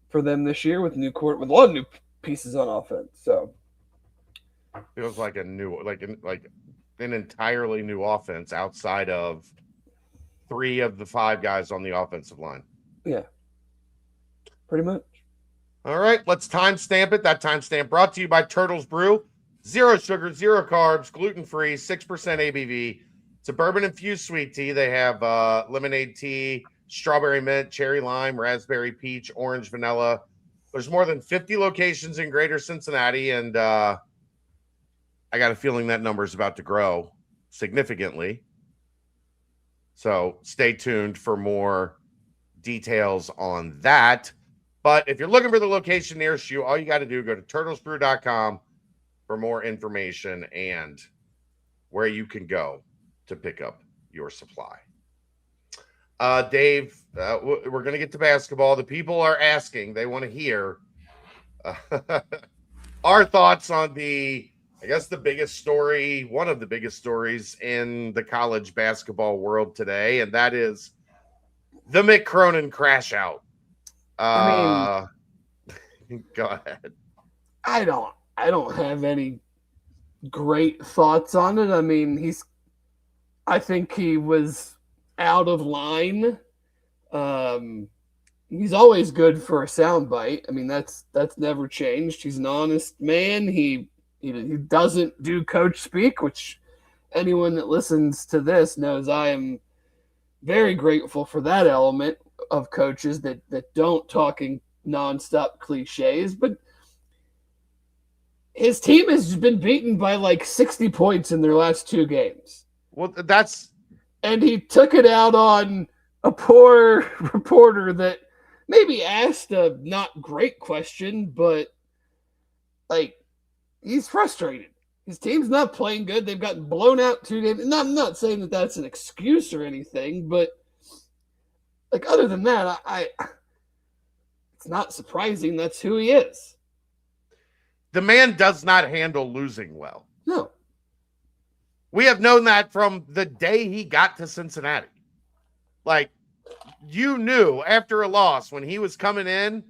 for them this year with new court with a lot of new pieces on offense. So feels like an entirely new offense outside of 3 of the 5 guys on the offensive line. Yeah, pretty much. All right, let's timestamp it. That timestamp brought to you by Turtles Brew. 0 sugar, 0 carbs, gluten-free, 6% ABV. It's a bourbon-infused sweet tea. They have lemonade tea, strawberry mint, cherry lime, raspberry peach, orange vanilla. There's more than 50 locations in Greater Cincinnati, and I got a feeling that number is about to grow significantly. So stay tuned for more details on that. But if you're looking for the location nearest you, all you got to do, go to turtlesbrew.com for more information and where you can go to pick up your supply. Dave, we're going to get to basketball. The people are asking. They want to hear our thoughts on the biggest story, one of the biggest stories in the college basketball world today, and that is the Mick Cronin crash out. Go ahead. I don't have any great thoughts on it. I mean, I think he was out of line. He's always good for a soundbite. I mean, that's never changed. He's an honest man. He doesn't do coach speak, which anyone that listens to this knows I am very grateful for that element of coaches that don't talk in nonstop cliches, but his team has been beaten by like 60 points in their last 2 games. Well, and he took it out on a poor reporter that maybe asked a not great question, but like he's frustrated. His team's not playing good. They've gotten blown out 2 games. And I'm not saying that that's an excuse or anything, but like other than that, it's not surprising that's who he is. The man does not handle losing well. No. We have known that from the day he got to Cincinnati. Like, you knew after a loss when he was coming in,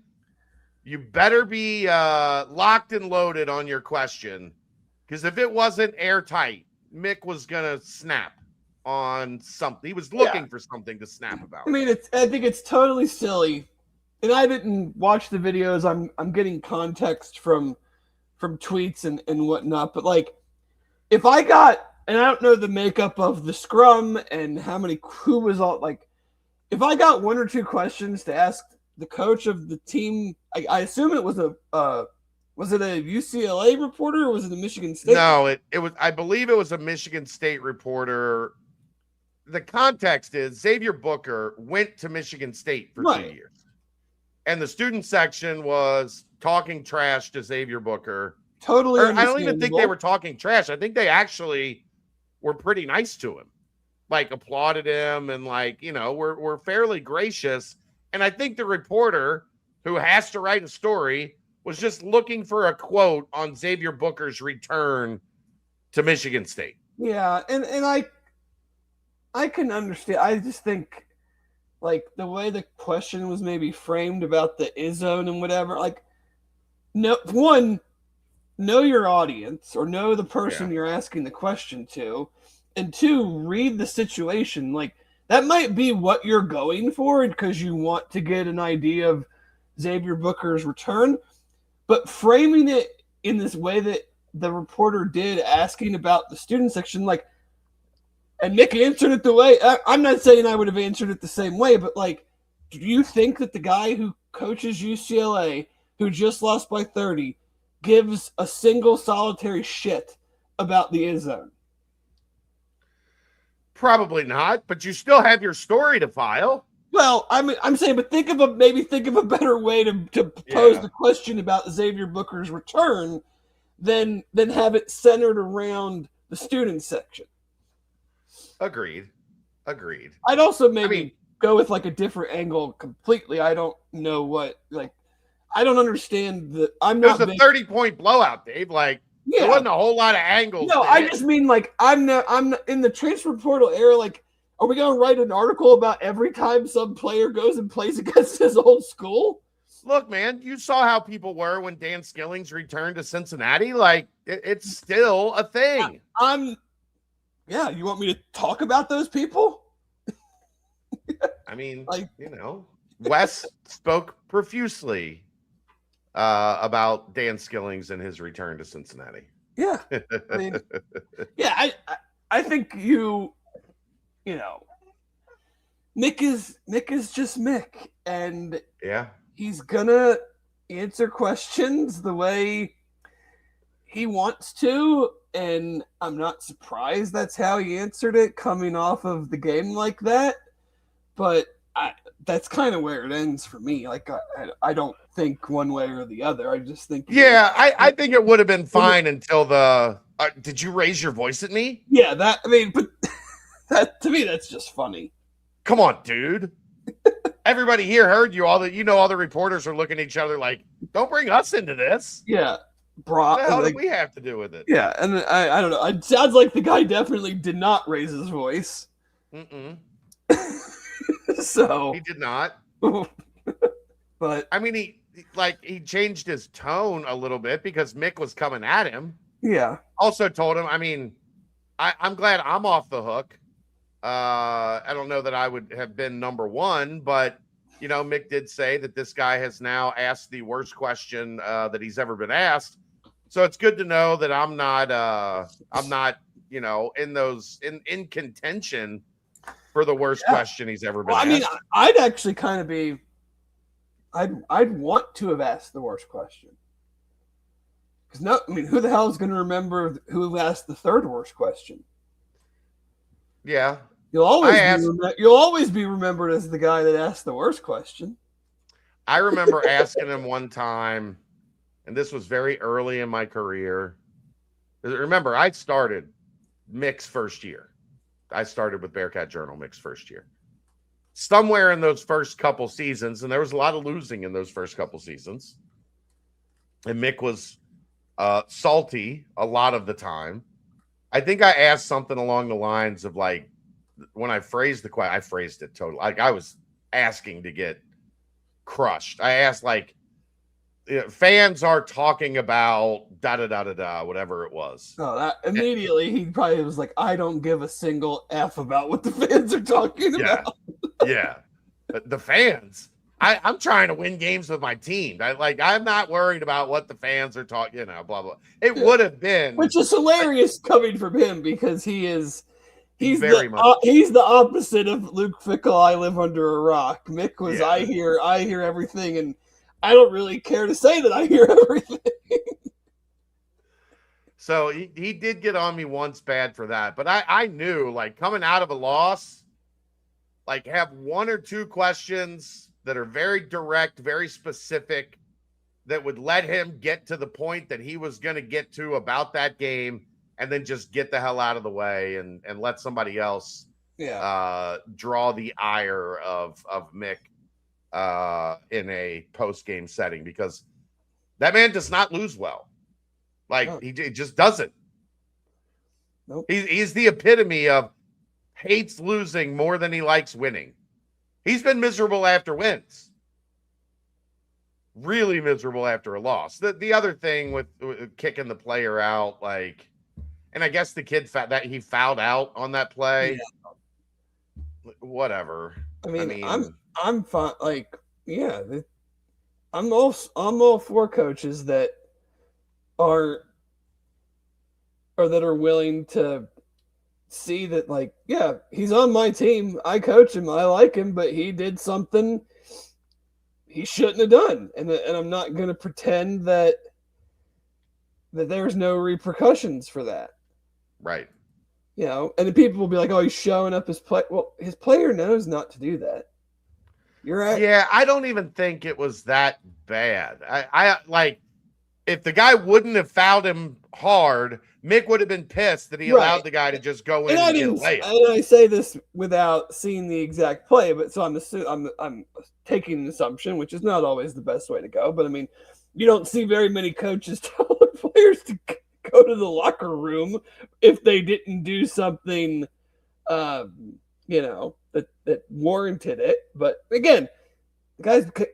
you better be locked and loaded on your question. Because if it wasn't airtight, Mick was going to snap on something. He was looking for something to snap about. I mean, I think it's totally silly. And I didn't watch the videos. I'm getting context from tweets and whatnot. But, like, if I got, and I don't know the makeup of the scrum and who was all, like, if I got 1 or 2 questions to ask the coach of the team, I assume it was was it a UCLA reporter or was it a Michigan State? No, it was, I believe it was a Michigan State reporter. The context is Xavier Booker went to Michigan State for 2 years. And the student section was talking trash to Xavier Booker. Totally. I don't even think they were talking trash. I think they actually were pretty nice to him, like applauded him and like, you know, we're fairly gracious. And I think the reporter who has to write a story was just looking for a quote on Xavier Booker's return to Michigan State. Yeah. And I can understand. I just think, like, the way the question was maybe framed about the ISO and whatever, like, know your audience or know the person you're asking the question to, and 2, read the situation. Like, that might be what you're going for because you want to get an idea of Xavier Booker's return, but framing it in this way that the reporter did, asking about the student section, like, and Nick answered it the way, I'm not saying I would have answered it the same way, but, like, do you think that the guy who coaches UCLA, who just lost by 30, gives a single solitary shit about the end zone? Probably not, but you still have your story to file. Well, I'm saying, but think of a better way to pose the question about Xavier Booker's return than have it centered around the student section. Agreed. I'd also go with like a different angle completely. I don't know what, like, I don't understand the. It was a 30-point blowout, Dave. Like, there wasn't a whole lot of angles. No, I just mean, like, I'm not in the transfer portal era. Like, are we going to write an article about every time some player goes and plays against his old school? Look, man, you saw how people were when Dan Skillings returned to Cincinnati. Like, it's still a thing. Yeah, you want me to talk about those people? I mean, like, you know, Wes spoke profusely about Dan Skillings and his return to Cincinnati. Yeah. I mean, yeah, I think you know, Mick is just Mick, and he's gonna answer questions the way he wants to, and I'm not surprised that's how he answered it coming off of the game like that. But that's kind of where it ends for me. Like, I don't think one way or the other. I just think. Yeah, I think it would have been fine until the. Did you raise your voice at me? Yeah, but that to me, that's just funny. Come on, dude. Everybody here heard you. All the reporters are looking at each other like, don't bring us into this. Yeah. What the hell do we have to do with it? Yeah, and I don't know. It sounds like the guy definitely did not raise his voice. So he did not. But I mean, he changed his tone a little bit because Mick was coming at him. Yeah. Also told him, I mean, I'm glad I'm off the hook. I don't know that I would have been number one, but you know, Mick did say that this guy has now asked the worst question that he's ever been asked. So it's good to know that I'm not, you know, in contention for the worst question he's ever been asked. I mean, I'd actually kind of be, I'd want to have asked the worst question. Because who the hell is going to remember who asked the third worst question? Yeah. You'll always be remembered as the guy that asked the worst question. I remember asking him one time, and this was very early in my career. Remember, I started Mick's first year. I started with Bearcat Journal Mick's first year. Somewhere in those first couple seasons, and there was a lot of losing in those first couple seasons, and Mick was salty a lot of the time. I think I asked something along the lines of like, when I phrased the question, I phrased it totally. Like I was asking to get crushed. I asked like, fans are talking about da-da-da-da-da, whatever it was. Oh, that immediately he probably was like, I don't give a single F about what the fans are talking about. Yeah. But the fans, I'm trying to win games with my team. I'm not worried about what the fans are talking, blah, blah. It would have been. Which is hilarious coming from him because he's very he's the opposite of Luke Fickle. I live under a rock. Mick was, I hear everything, and I don't really care to say that I hear everything. So he did get on me once bad for that. But I knew, like, coming out of a loss, like, have one or two questions that are very direct, very specific, that would let him get to the point that he was going to get to about that game, and then just get the hell out of the way and let somebody else draw the ire of Mick in a post-game setting, because that man does not lose well. Like, he just doesn't. Nope. He's the epitome of hates losing more than he likes winning. He's been miserable after wins. Really miserable after a loss. The other thing with kicking the player out, like, and I guess the kid that he fouled out on that play. Yeah. Whatever. I mean, I'm fine. Like, yeah, I'm all for coaches that are willing to see that, like, yeah, he's on my team. I coach him. I like him, but he did something he shouldn't have done, and I'm not going to pretend that there's no repercussions for that. Right. And the people will be like, oh, he's showing up his play. Well, his player knows not to do that. You're right. Yeah, I don't even think it was that bad. I like, if the guy wouldn't have fouled him hard, Mick would have been pissed that he allowed the guy to just go in and get a layup. And I say this without seeing the exact play, but so I'm taking an assumption, which is not always the best way to go. But I mean, you don't see very many coaches tell players to go to the locker room if they didn't do something, that warranted it. But again, the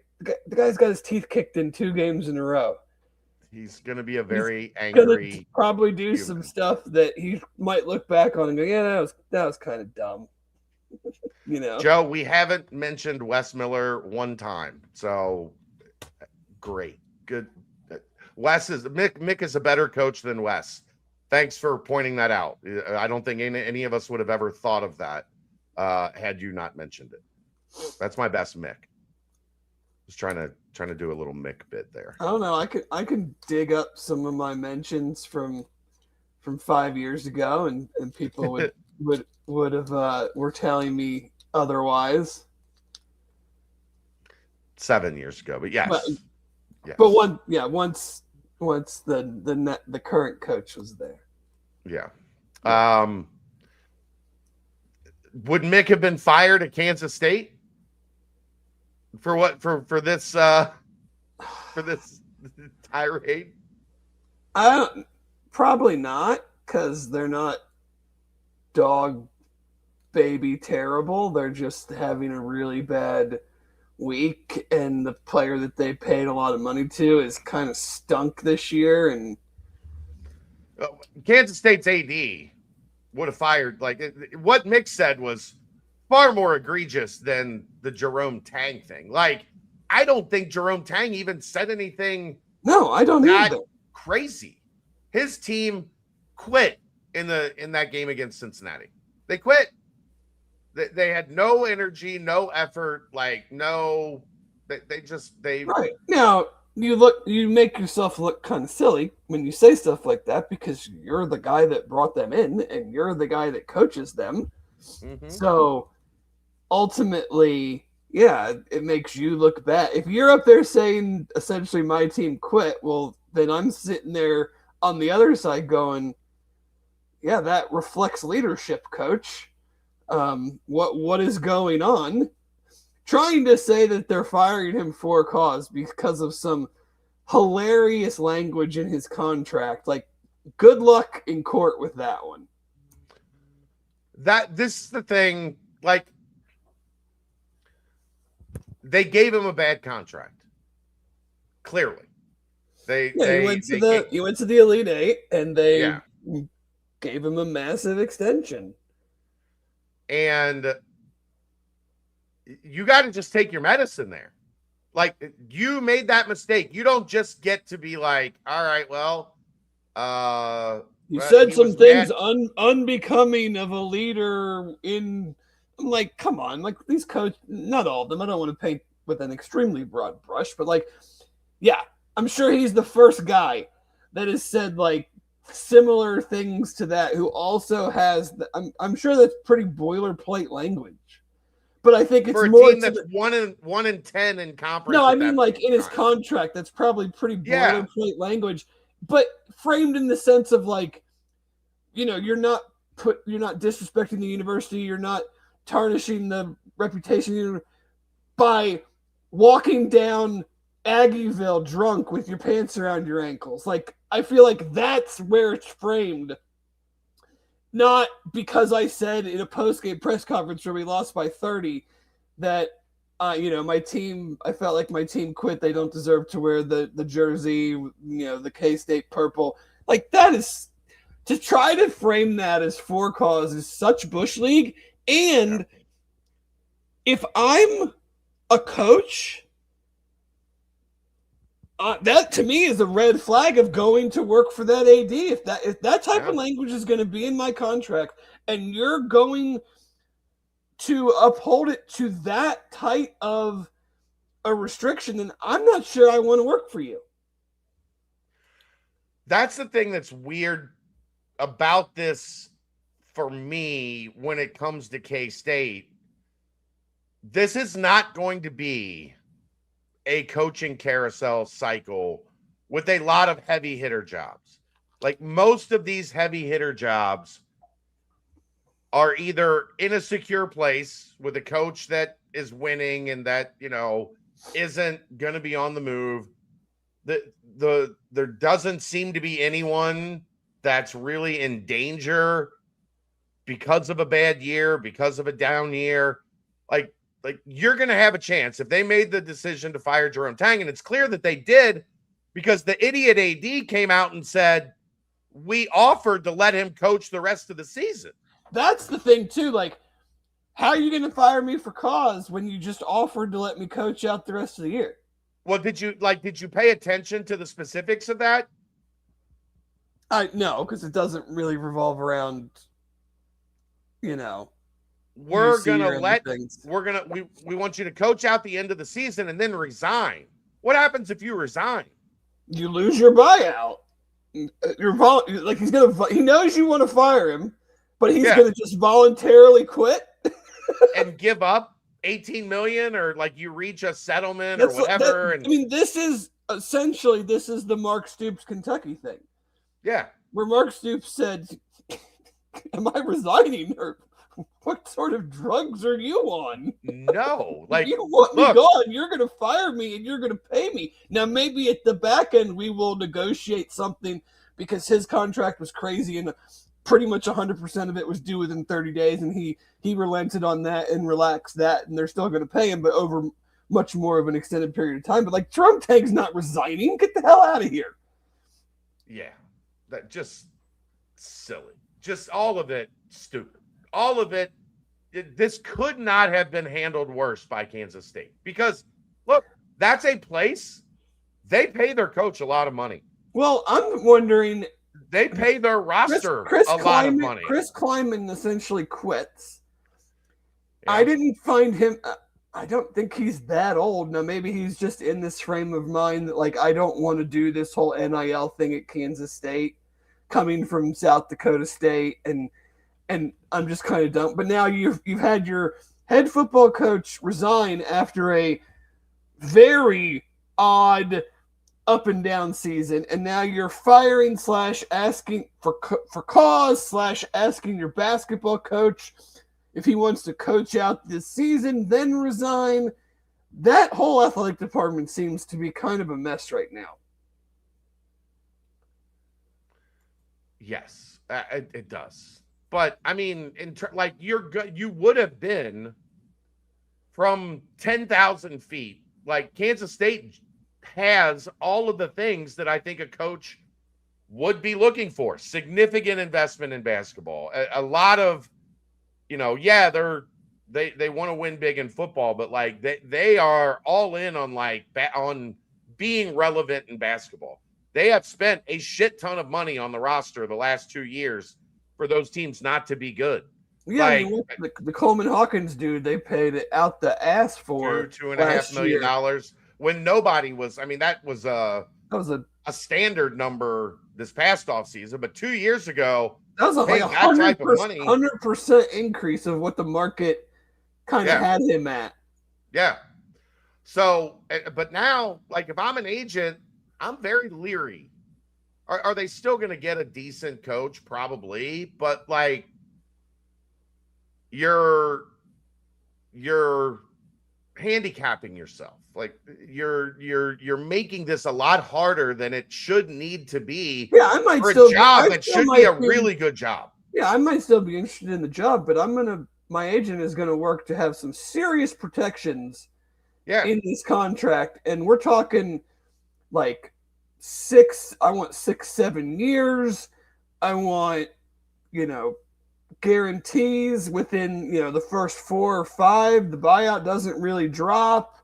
guy's got his teeth kicked in 2 games in a row. He's going to be a very angry. Probably do some stuff that he might look back on and go, yeah, that was kind of dumb. Joe, we haven't mentioned Wes Miller one time, so great, good. Mick is a better coach than Wes. Thanks for pointing that out. I don't think any of us would have ever thought of that had you not mentioned it. That's my best Mick. Just trying to do a little Mick bit there. I don't know. I could dig up some of my mentions from 5 years ago, and people would have were telling me otherwise. 7 years ago, but yes. Yes. But once the current coach was there. Yeah. Would Mick have been fired at Kansas State? For what? For this tirade? Probably not, because they're not dog baby terrible. They're just having a really bad week, and the player that they paid a lot of money to is kind of stunk this year. And Kansas State's AD would have fired. Like, what Mick said was far more egregious than the Jerome Tang thing. Like, I don't think Jerome Tang even said anything. No, I don't either. Crazy. His team quit in that game against Cincinnati. They quit. They had no energy, no effort, like no They right now. You make yourself look kind of silly when you say stuff like that because you're the guy that brought them in and you're the guy that coaches them. Mhm. So ultimately, yeah, it makes you look bad. If you're up there saying essentially my team quit, well, then I'm sitting there on the other side going, yeah, that reflects leadership, coach. What is going on? Trying to say that they're firing him for a cause because of some hilarious language in his contract. Like, good luck in court with that one. This is the thing. Like, they gave him a bad contract. Clearly, he went to the Elite Eight, and they gave him a massive extension. And you got to just take your medicine there. Like, you made that mistake. You don't just get to be like, all right, well, you said some things unbecoming of a leader in. I'm like, come on, like these coaches, not all of them. I don't want to paint with an extremely broad brush, but like, yeah, I'm sure he's the first guy that has said like similar things to that. Who also has, I'm sure that's pretty boilerplate language. But I think it's for a more team that's 1-10 in conference. No, I mean like in his contract, that's probably pretty boilerplate language, but framed in the sense of like, you're not disrespecting the university, you're not tarnishing the reputation by walking down Aggieville drunk with your pants around your ankles. Like, I feel like that's where it's framed. Not because I said in a post-game press conference where we lost by 30 that, my team, I felt like my team quit. They don't deserve to wear the jersey, the K-State purple. Like, that is, to try to frame that as for cause is such Bush League. And if I'm a coach, that to me is a red flag of going to work for that AD. If that type of language is going to be in my contract and you're going to uphold it to that tight of a restriction, then I'm not sure I want to work for you. That's the thing that's weird about this for me when it comes to K-State. This is not going to be a coaching carousel cycle with a lot of heavy hitter jobs. Like, most of these heavy hitter jobs are either in a secure place with a coach that is winning and that, isn't going to be on the move. There doesn't seem to be anyone that's really in danger because of a bad year, because of a down year. Like you're going to have a chance if they made the decision to fire Jerome Tang, and it's clear that they did because the idiot AD came out and said, we offered to let him coach the rest of the season. That's the thing too. Like, how are you going to fire me for cause when you just offered to let me coach out the rest of the year? Well, did you pay attention to the specifics of that? No, because it doesn't really revolve around, we want you to coach out the end of the season and then resign. What happens if you resign? You lose your buyout. He knows you want to fire him, but he's going to just voluntarily quit and give up $18 million, or like you reach a settlement or whatever. This is the Mark Stoops Kentucky thing. Yeah, where Mark Stoops said, "Am I resigning, or what sort of drugs are you on? No, like, you want me gone, you're going to fire me and you're going to pay me. Now, maybe at the back end, we will negotiate something because his contract was crazy and pretty much 100% of it was due within 30 days. And he relented on that and relaxed that. And they're still going to pay him, but over much more of an extended period of time. But like, Jerome Tang's not resigning. Get the hell out of here. Yeah, that just silly. Just all of it stupid. All of it, this could not have been handled worse by Kansas State. Because, look, that's a place, they pay their coach a lot of money. Well, I'm wondering... They pay their roster a lot of money. Chris Kleiman essentially quits. Yeah. I didn't find him... I don't think he's that old. Now, maybe he's just in this frame of mind that, like, I don't want to do this whole NIL thing at Kansas State, coming from South Dakota State, and I'm just kind of done. But now you've had your head football coach resign after a very odd up and down season, and now you're firing / asking for cause / asking your basketball coach if he wants to coach out this season, then resign. That whole athletic department seems to be kind of a mess right now. Yes, it does. But I mean, like you're good. You would have been from 10,000 feet. Like Kansas State has all of the things that I think a coach would be looking for. Significant investment in basketball. A lot of, they want to win big in football, but like they are all in on on being relevant in basketball. They have spent a shit ton of money on the roster the last 2 years for those teams not to be good. Yeah, the Coleman Hawkins dude, they paid it out the ass for $2.5 million when nobody was. I mean, that was a standard number this past offseason, but 2 years ago, that was like 100% increase of what the market kind of had him at. Yeah. So, but now, like, if I'm an agent, I'm very leery. Are they still going to get a decent coach? Probably, but like, you're handicapping yourself. Like you're making this a lot harder than it should need to be. Yeah, I might for still a job that should be a really good job. Yeah, I might still be interested in the job, but my agent is gonna work to have some serious protections in this contract. And we're talking like 6-7 years. I want, guarantees within, the first 4 or 5. The buyout doesn't really drop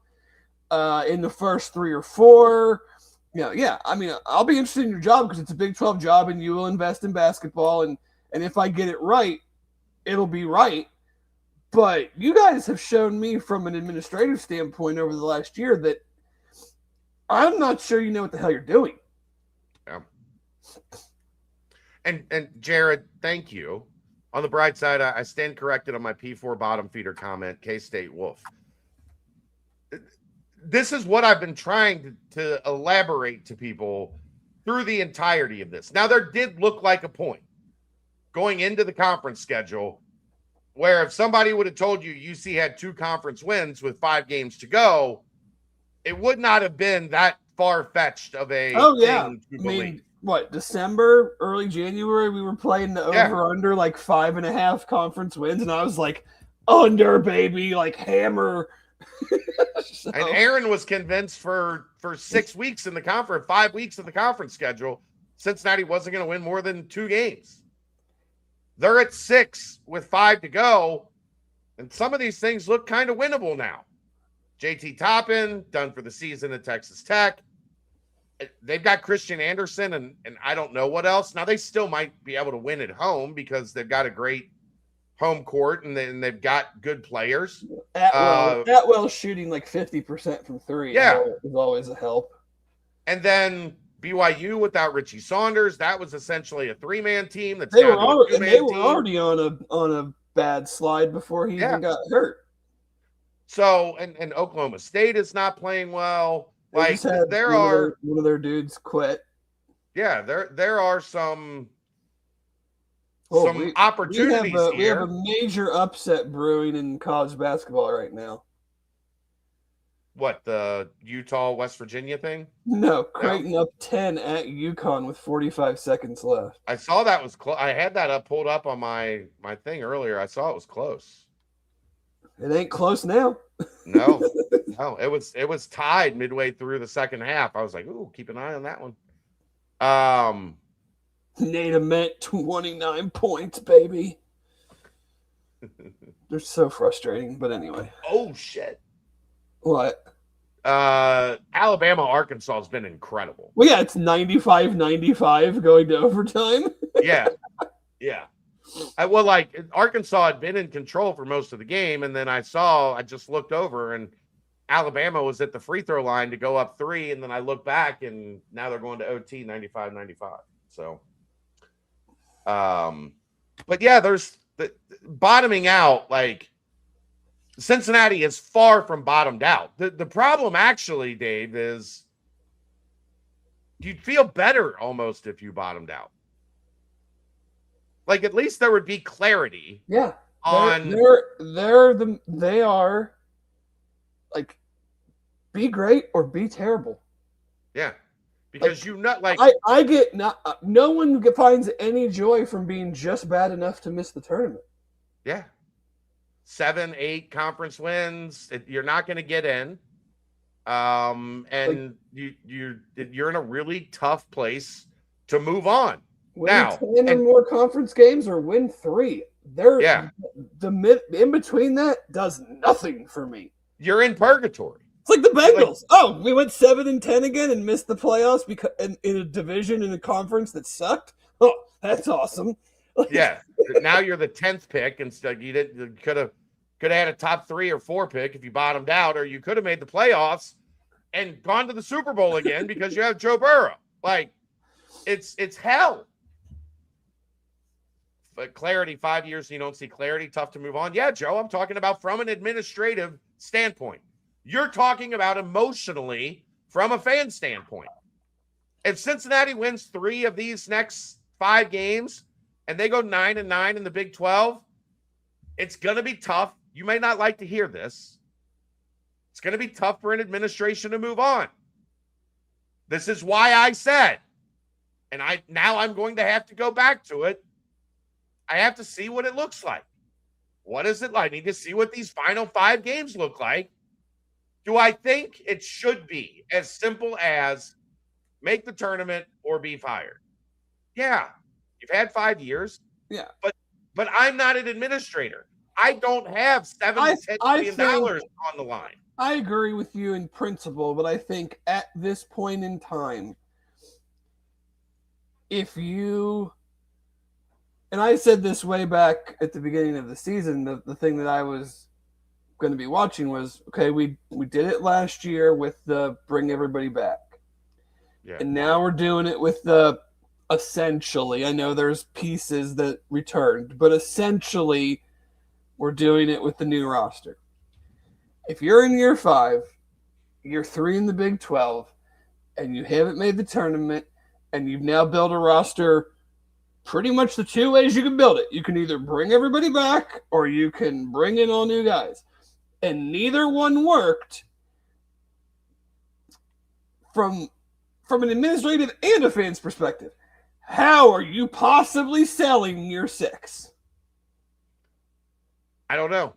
in the first 3 or 4. I mean, I'll be interested in your job because it's a Big 12 job and you will invest in basketball. And if I get it right, it'll be right. But you guys have shown me from an administrative standpoint over the last year that I'm not sure you know what the hell you're doing. Yeah. And Jared, thank you. On the bright side, I stand corrected on my P4 bottom feeder comment, K-State Wolf. This is what I've been trying to elaborate to people through the entirety of this. Now, there did look like a point going into the conference schedule where if somebody would have told you UC had 2 conference wins with 5 games to go, it would not have been that far-fetched of a thing to believe. December, early January, we were playing the over-under like 5.5 conference wins, and I was like, under, baby, like hammer. So. And Aaron was convinced for 6 weeks in the conference, 5 weeks of the conference schedule, Cincinnati wasn't going to win more than 2 games. They're at 6 with 5 to go, and some of these things look kind of winnable now. JT Toppin, done for the season at Texas Tech. They've got Christian Anderson and I don't know what else. Now, they still might be able to win at home because they've got a great home court and they've got good players. Atwell's shooting like 50% from 3. Yeah. Is always a help. And then BYU without Richie Saunders, that was essentially a 3-man team. They were already on a bad slide before he even got hurt. So, and Oklahoma State is not playing well. Like there are one of their dudes quit. Yeah, there are some opportunities here. We have a major upset brewing in college basketball right now. What, the Utah West Virginia thing? No, Creighton up 10 at UConn with 45 seconds left. I saw that was close. I had that pulled up on my thing earlier. I saw it was close. It ain't close now. No, it was tied midway through the second half. I was like, ooh, keep an eye on that one. Nate meant 29 points, baby. They're so frustrating, but anyway. Oh shit. What? Alabama, Arkansas has been incredible. Well, yeah, it's 95-95 going to overtime. Yeah. Arkansas had been in control for most of the game, and then I just looked over, and Alabama was at the free throw line to go up 3, and then I look back, and now they're going to OT 95-95. So, but yeah, there's the bottoming out. Like, Cincinnati is far from bottomed out. The problem actually, Dave, is you'd feel better almost if you bottomed out. Like, at least there would be clarity. Yeah. On they are like, be great or be terrible. Yeah. Because I get no one finds any joy from being just bad enough to miss the tournament. Yeah. 7, 8 conference wins. You're not going to get in. And you're in a really tough place to move on. Win 10 or more conference games or win 3. The in between that does nothing for me. You're in purgatory. It's like the Bengals. We went 7-10 again and missed the playoffs because in a division in a conference that sucked. Oh, that's awesome. Yeah. Now you're the 10th pick, and you could have had a top 3 or 4 pick if you bottomed out, or you could have made the playoffs and gone to the Super Bowl again because you have Joe Burrow. Like, it's hell. But clarity, 5 years, and you don't see clarity, tough to move on. Yeah, Joe, I'm talking about from an administrative standpoint. You're talking about emotionally from a fan standpoint. If Cincinnati wins 3 of these next 5 games and they go 9-9 in the Big 12, it's going to be tough. You may not like to hear this. It's going to be tough for an administration to move on. This is why I said, and I'm going to have to go back to it. I have to see what it looks like. What is it like? I need to see what these final 5 games look like. Do I think it should be as simple as make the tournament or be fired? Yeah. You've had 5 years. Yeah. But I'm not an administrator. I don't have $7 to $10 million on the line. I agree with you in principle, but I think at this point in time, and I said this way back at the beginning of the season, the thing that I was going to be watching was, okay, we did it last year with the bring everybody back. Yeah. And now we're doing it with the essentially, I know there's pieces that returned, but essentially we're doing it with the new roster. If you're in year 5, year 3 in the Big 12, and you haven't made the tournament, and you've now built a roster pretty much the 2 ways you can build it. You can either bring everybody back or you can bring in all new guys. And neither one worked from an administrative and a fan's perspective. How are you possibly selling year 6? I don't know.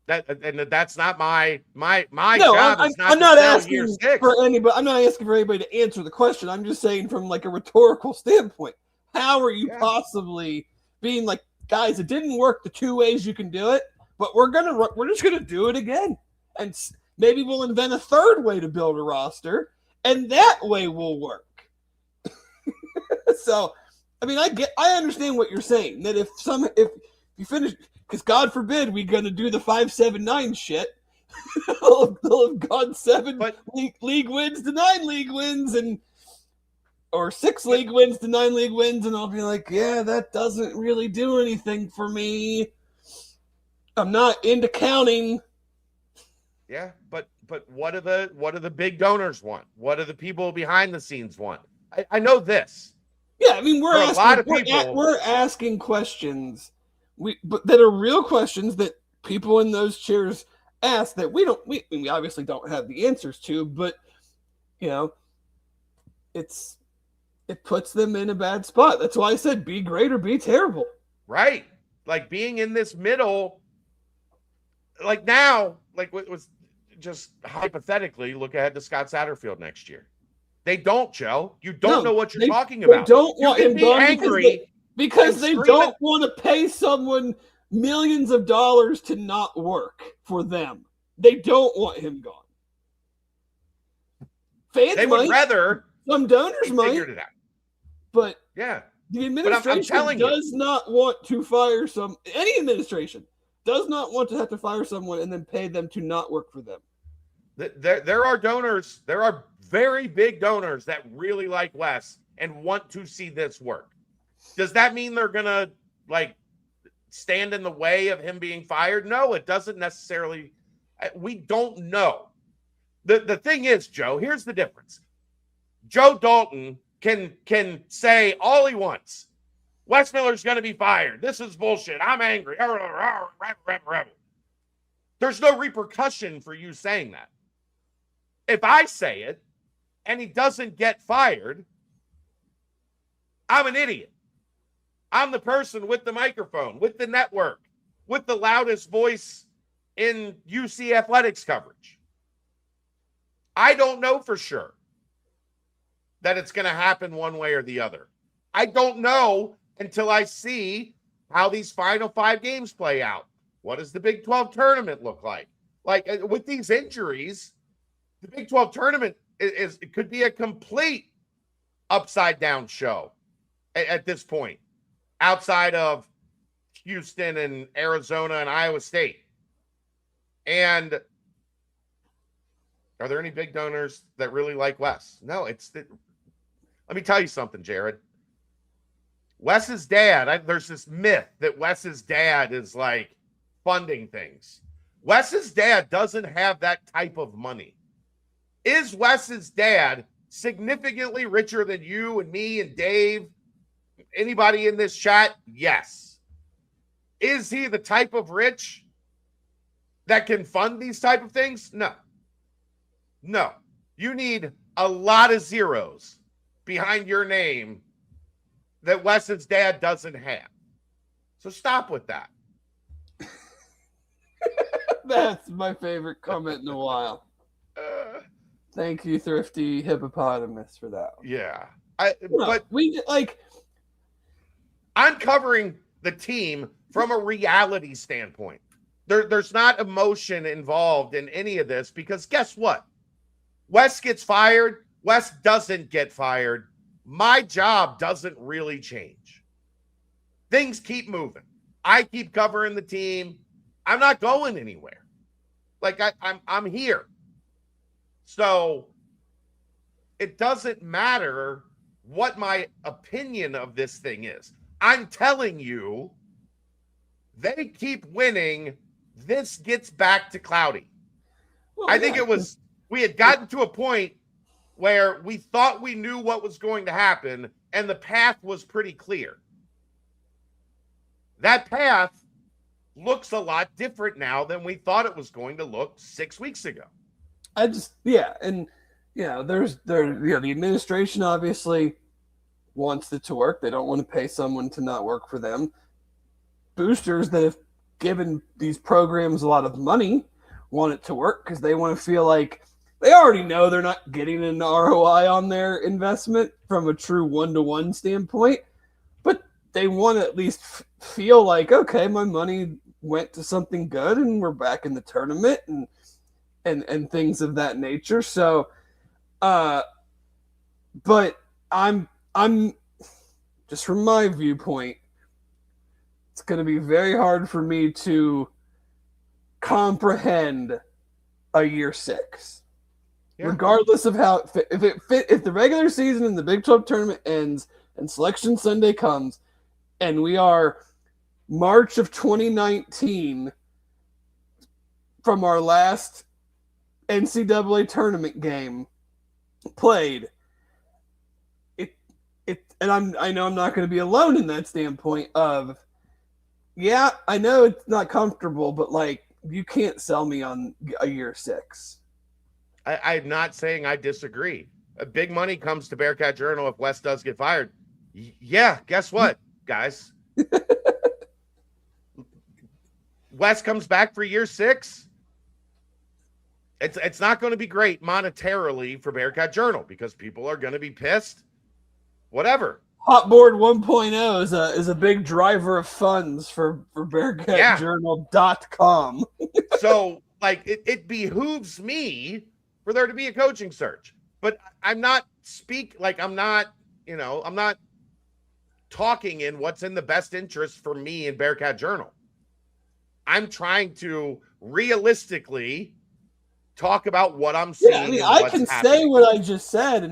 That's not my job. I'm not asking for anybody. I'm not asking for anybody to answer the question. I'm just saying from like a rhetorical standpoint. How are you possibly being like, guys, it didn't work the 2 ways you can do it, but we're just gonna do it again, and maybe we'll invent a 3rd way to build a roster, and that way will work. So, I mean, I understand what you're saying. That if you finish, because God forbid we're gonna do the 5-7-9 shit, they'll have gone 7 league wins to 9 league wins, or 6 league wins to 9 league wins, and I'll be like, yeah, that doesn't really do anything for me. I'm not into counting. Yeah, but what do the big donors want? What do the people behind the scenes want? I know this. Yeah, I mean, we're asking questions, but that are real questions that people in those chairs ask that we obviously don't have the answers to, but it puts them in a bad spot. That's why I said be great or be terrible. Right. Like being in this middle, like now, like what was just hypothetically, look ahead to Scott Satterfield next year. They don't, Joe. You don't know what you're talking about. They don't want him gone angry because they don't want to pay someone millions of dollars to not work for them. They don't want him gone. Fans would rather. Some donors might. Figured it out. But yeah, The administration telling does not want to fire any administration does not want to have to fire someone and then pay them to not work for them. There are donors, there are very big donors that really like Wes and want to see this work. Does that mean they're going to stand in the way of him being fired? No, it doesn't necessarily. We don't know. The thing is, Joe, here's the difference. Joe Dalton can say all he wants. Wes Miller's going to be fired. This is bullshit. I'm angry. There's no repercussion for you saying that. If I say it and he doesn't get fired, I'm an idiot. I'm the person with the microphone, with the network, with the loudest voice in UC athletics coverage. I don't know for sure that it's going to happen one way or the other. I don't know until I see how these final 5 games play out. What does the Big 12 tournament look like? With these injuries, the Big 12 tournament it could be a complete upside down show at this point, outside of Houston and Arizona and Iowa State. And are there any big donors that really like Wes? No, let me tell you something, Jared. Wes's dad, there's this myth that Wes's dad is funding things. Wes's dad doesn't have that type of money. Is Wes's dad significantly richer than you and me and Dave? Anybody in this chat? Yes. Is he the type of rich that can fund these type of things? No. No. You need a lot of zeros behind your name that Wes's dad doesn't have. So stop with that. That's my favorite comment in a while. Thank you, Thrifty Hippopotamus, for that. Yeah. I'm covering the team from a reality standpoint. There's not emotion involved in any of this because guess what? Wes gets fired. Wes doesn't get fired. My job doesn't really change. Things keep moving. I keep covering the team. I'm not going anywhere. I'm here. So it doesn't matter what my opinion of this thing is. I'm telling you, they keep winning. This gets back to cloudy. Well, I think we had gotten to a point where we thought we knew what was going to happen, and the path was pretty clear. That path looks a lot different now than we thought it was going to look 6 weeks ago. The administration obviously wants it to work. They don't want to pay someone to not work for them. Boosters that have given these programs a lot of money want it to work because they want to feel like they already know they're not getting an ROI on their investment from a true one-to-one standpoint, but they want to at least feel like, okay, my money went to something good and we're back in the tournament and things of that nature. So, but I'm just from my viewpoint, it's going to be very hard for me to comprehend a year 6. Yeah. Regardless of how if the regular season and the Big 12 tournament ends and Selection Sunday comes and we are March of 2019 from our last NCAA tournament game played, and I know I'm not going to be alone in that standpoint of, yeah, I know it's not comfortable, but you can't sell me on a year 6. I'm not saying I disagree. Big money comes to Bearcat Journal if Wes does get fired. Yeah, guess what, guys? Wes comes back for year 6. It's not going to be great monetarily for Bearcat Journal because people are going to be pissed. Whatever. Hotboard 1.0 is a big driver of funds for BearcatJournal.com. So it behooves me for there to be a coaching search, but I'm not talking in what's in the best interest for me in Bearcat Journal. I'm trying to realistically talk about what I'm seeing. Yeah, I mean, and I what's can happening. say what I just said,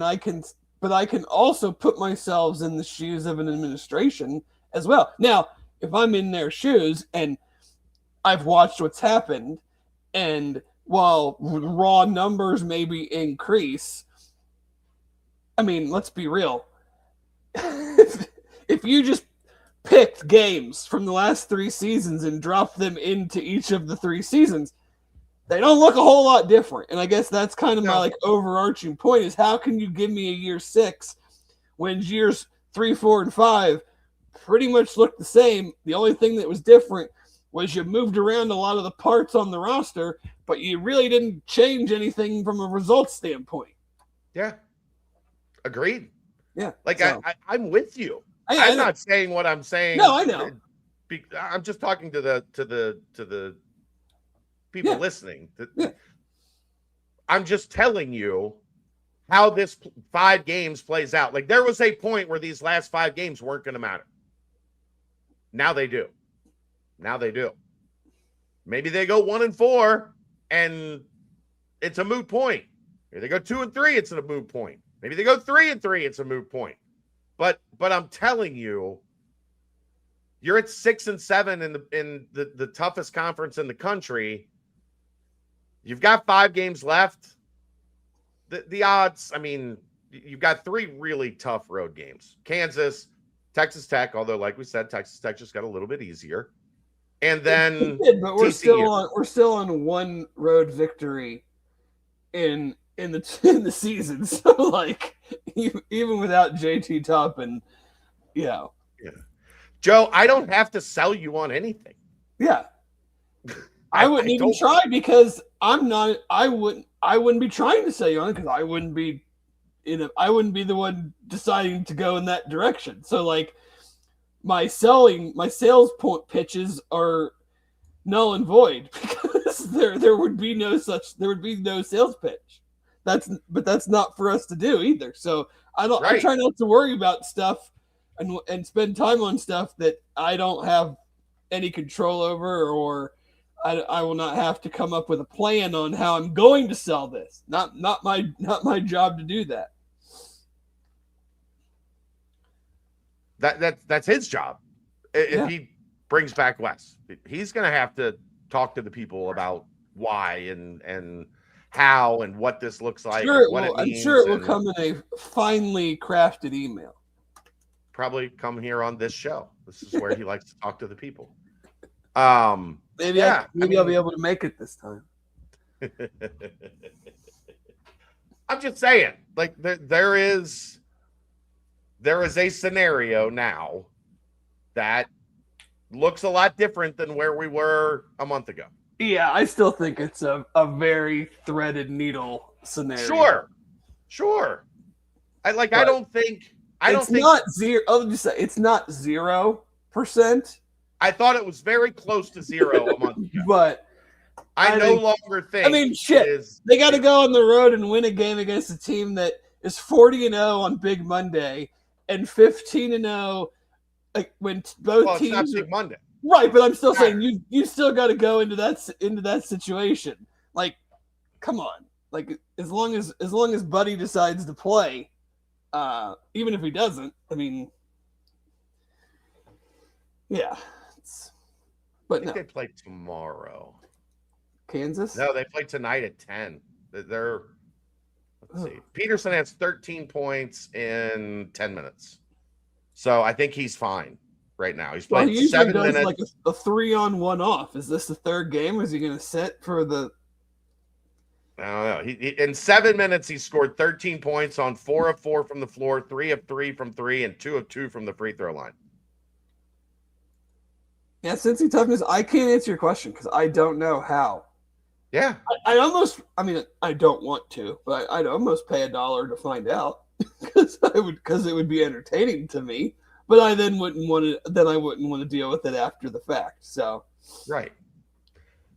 but I can also put myself in the shoes of an administration as well. Now, if I'm in their shoes and I've watched what's happened, and while raw numbers maybe increase, I mean, let's be real. If you just picked games from the last 3 seasons and dropped them into each of the 3 seasons, they don't look a whole lot different. And I guess that's kind of my like overarching point is how can you give me a year 6 when years 3, 4, and 5 pretty much look the same? The only thing that was different was you moved around a lot of the parts on the roster, but you really didn't change anything from a results standpoint. Yeah. Agreed. Yeah. Like so. I'm with you. I'm not saying what I'm saying. No, I know. I'm just talking to the people listening. Yeah. I'm just telling you how this 5 games plays out. Like there was a point where these last 5 games weren't going to matter. Now they do. Maybe they go 1-4 and it's a moot point. Maybe they go 2-3, it's a moot point. Maybe they go 3-3, it's a moot point. But I'm telling you, you're at 6-7 in the toughest conference in the country. You've got 5 games left. The odds, I mean, you've got 3 really tough road games. Kansas, Texas Tech, although like we said, Texas Tech just got a little bit easier. And then but we're still on 1 road victory in the season. So like even without JT Toppin, yeah. Joe, I don't have to sell you on anything. Yeah. I wouldn't even try because I wouldn't be trying to sell you on it because I wouldn't be the one deciding to go in that direction. So like my sales point pitches are null and void because there would be no sales pitch. That's not for us to do either. So I try not to worry about stuff and spend time on stuff that I don't have any control over, or I will not have to come up with a plan on how I'm going to sell this. Not my job to do that. That's his job. If he brings back Wes, he's going to have to talk to the people about why and how and what this looks like. I'm sure it will come in a finely crafted email. Probably come here on this show. This is where he likes to talk to the people. Maybe I'll be able to make it this time. I'm just saying, like there is a scenario now that looks a lot different than where we were a month ago. Yeah, I still think it's a very threaded needle scenario. Sure. I don't think not zero. I'll just say it's not 0%. I thought it was very close to 0 a month ago. But I no longer think. I mean, shit. They got to go on the road and win a game against a team that is 40-0 on Big Monday and 15-0 when both teams. It's not Big Monday. Right, but I'm still saying you still got to go into that situation. Like, come on. Like as long as Buddy decides to play, even if he doesn't, I mean, yeah. But no. They play tomorrow. Kansas? No, they play tonight at 10. Let's see. Peterson has 13 points in 10 minutes. So I think he's fine right now. He's playing 7 minutes. Like a 3-on-1 off. Is this the 3rd game? Is he going to sit for the? I don't know. In 7 minutes, he scored 13 points on 4 of 4 from the floor, 3 of 3 from 3, and 2 of 2 from the free throw line. Yeah, Cincy toughness. I can't answer your question because I don't know how. Yeah, I don't want to, but I'd almost pay $1 to find out because it would be entertaining to me. But I then wouldn't want to deal with it after the fact. So right.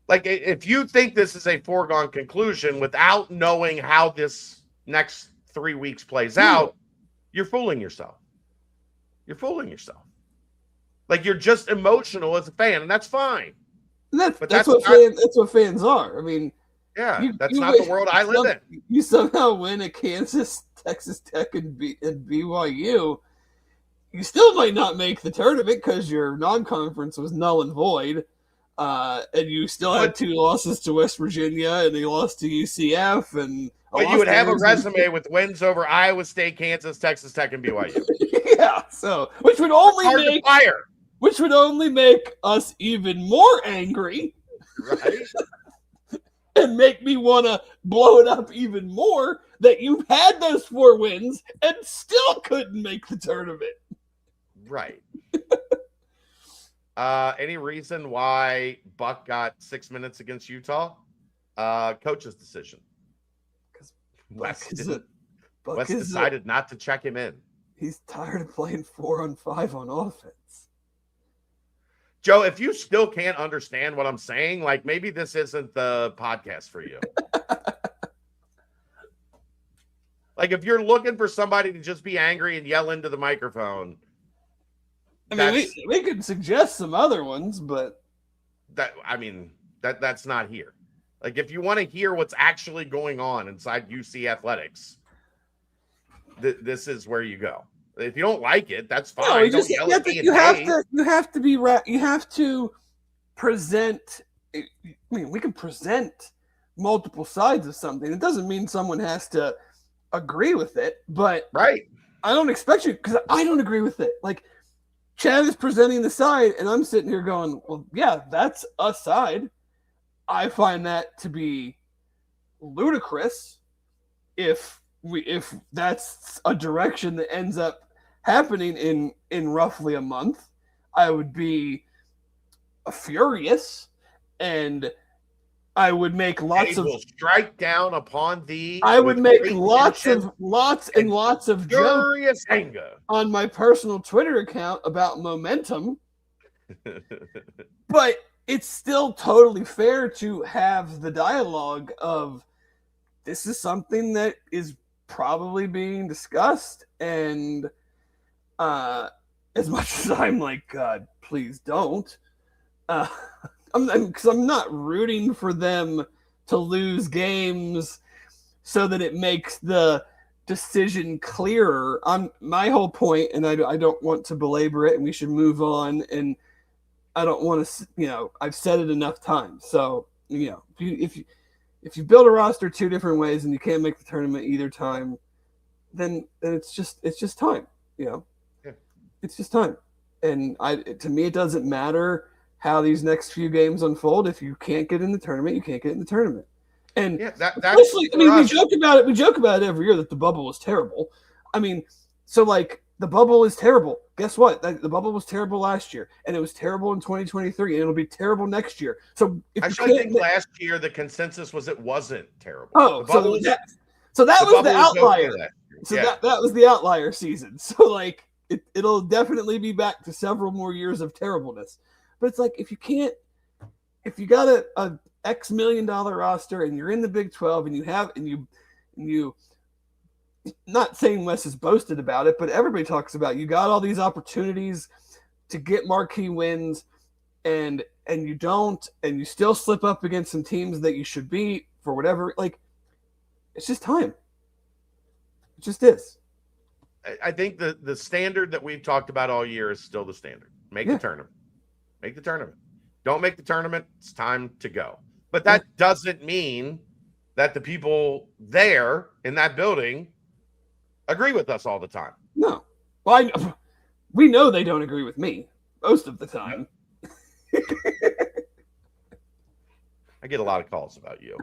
Like if you think this is a foregone conclusion without knowing how this next 3 weeks plays out, you're fooling yourself. you're fooling yourself. Like, you're just emotional as a fan, and that's fine. And that's what fans are. I mean, yeah, that's not the world I live in. You somehow win at Kansas, Texas Tech, and BYU. You still might not make the tournament because your non-conference was null and void, and you still had 2 losses to West Virginia, and they lost to UCF, and but you would have a resume with wins over Iowa State, Kansas, Texas Tech, and BYU. Yeah, so which would only make us even more angry, right? And make me want to blow it up even more that you had those 4 wins and still couldn't make the tournament. Right. Any reason why Buck got 6 minutes against Utah? Coach's decision. Wes decided not to check him in. He's tired of playing 4-on-5 on offense. Joe, if you still can't understand what I'm saying, like, maybe this isn't the podcast for you. Like, if you're looking for somebody to just be angry and yell into the microphone. I mean, we could suggest some other ones, but that's not here. Like, if you want to hear what's actually going on inside UC athletics, this is where you go. If you don't like it, that's fine. You have to present. I mean, we can present multiple sides of something. It doesn't mean someone has to agree with it, but right. I don't expect you, because I don't agree with it. Like, Chad is presenting the side, and I'm sitting here going, well, yeah, that's a side. I find that to be ludicrous if that's a direction that ends up happening in roughly a month. I would be furious, and I would make lots of strike down upon thee. I would make lots of furious jokes anger on my personal Twitter account about momentum. But it's still totally fair to have the dialogue of, this is something that is probably being discussed, and as much as I'm like, God, please don't, because I'm not rooting for them to lose games so that it makes the decision clearer. My whole point, and I don't want to belabor it, and we should move on, and I don't want to, I've said it enough times. So, if you build a roster 2 different ways and you can't make the tournament either time, then it's just time, Yeah. It's just time. And to me, it doesn't matter how these next few games unfold. If you can't get in the tournament, you can't get in the tournament. And especially, we joke about it. We joke about it every year that the bubble was terrible. I mean, so like, the bubble is terrible. Guess what? The bubble was terrible last year, and it was terrible in 2023, and it'll be terrible next year. So I think last year the consensus was it wasn't terrible. Oh, so that was the outlier. So that was the outlier season. So like, it'll definitely be back to several more years of terribleness. But it's like, if you got a X $1 million roster and you're in the Big 12 and you not saying Wes has boasted about it, but everybody talks about, you got all these opportunities to get marquee wins, and you don't, and you still slip up against some teams that you should beat for whatever. Like, it's just time. It just is. I think the standard that we've talked about all year is still the standard. Make the tournament. Make the tournament. Don't make the tournament. It's time to go. But that doesn't mean that the people there in that building agree with us all the time. No. Well, we know they don't agree with me most of the time. I get a lot of calls about you.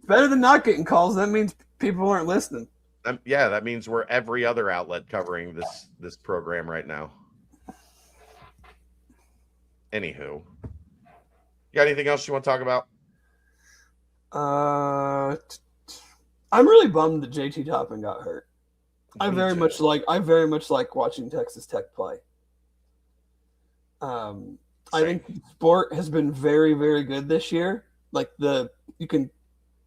Better than not getting calls. That means people aren't listening. That means we're every other outlet covering this program right now. Anywho, you got anything else you want to talk about? I'm really bummed that JT Toppin got hurt. I very much like watching Texas Tech play. I think sport has been very, very good this year. Like, you can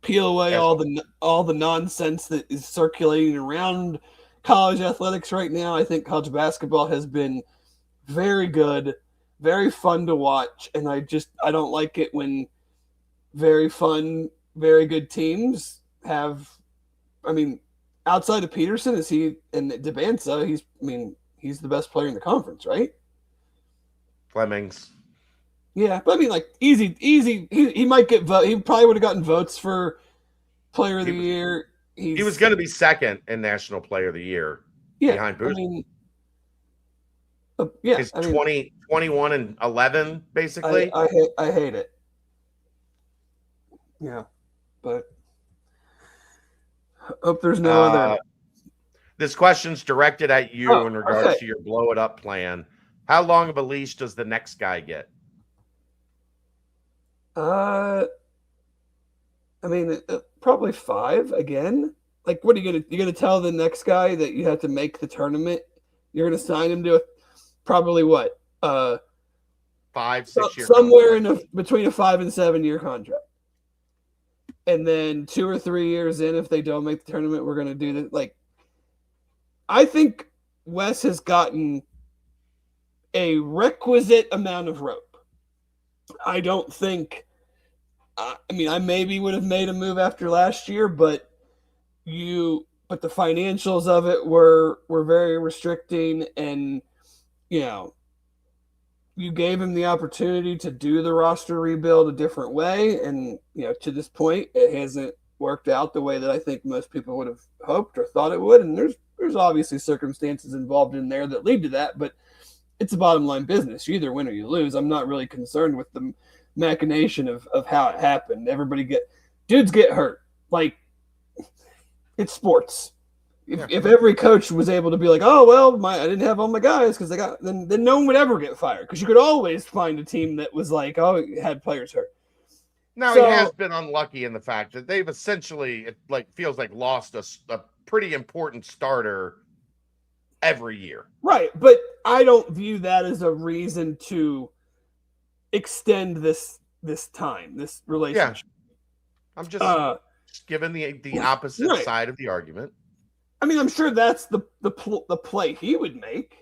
peel away all the nonsense that is circulating around college athletics right now, I think college basketball has been very good, very fun to watch, and I don't like it when very fun, very good teams have. I mean, outside of Peterson, is he and DeBanza? He's the best player in the conference, right? Flemings. Yeah, but I mean, like easy. He might get vote. He probably would have gotten votes for Player of the Year. He was going to be second in National Player of the Year behind Booth. He's 21 and 11, basically. I hate it. Yeah, but hope there's no other. This question's directed at you in regards to your blow it up plan. How long of a leash does the next guy get? Probably 5 again. Like, what are you gonna tell the next guy that you have to make the tournament? You're gonna sign him to probably what? 5-6 years. Somewhere between a 5 and 7 year contract. And then 2 or 3 years in, if they don't make the tournament, we're gonna do that. Like, I think Wes has gotten a requisite amount of rope. I don't think. I maybe would have made a move after last year, but the financials of it were very restricting, and you gave him the opportunity to do the roster rebuild a different way, and to this point, it hasn't worked out the way that I think most people would have hoped or thought it would. And there's obviously circumstances involved in there that lead to that, but it's a bottom line business. You either win or you lose. I'm not really concerned with the machination of how it happened. Dudes get hurt. Like, it's sports. If every coach was able to be like, oh well, I didn't have all my guys because then no one would ever get fired, because you could always find a team that was like, oh, it had players hurt. Now, he has been unlucky in the fact that they've essentially, feels like lost a pretty important starter every year. Right, but I don't view that as a reason to extend this time, this relationship. Yeah. I'm just giving the opposite side of the argument. I mean, I'm sure that's the play he would make.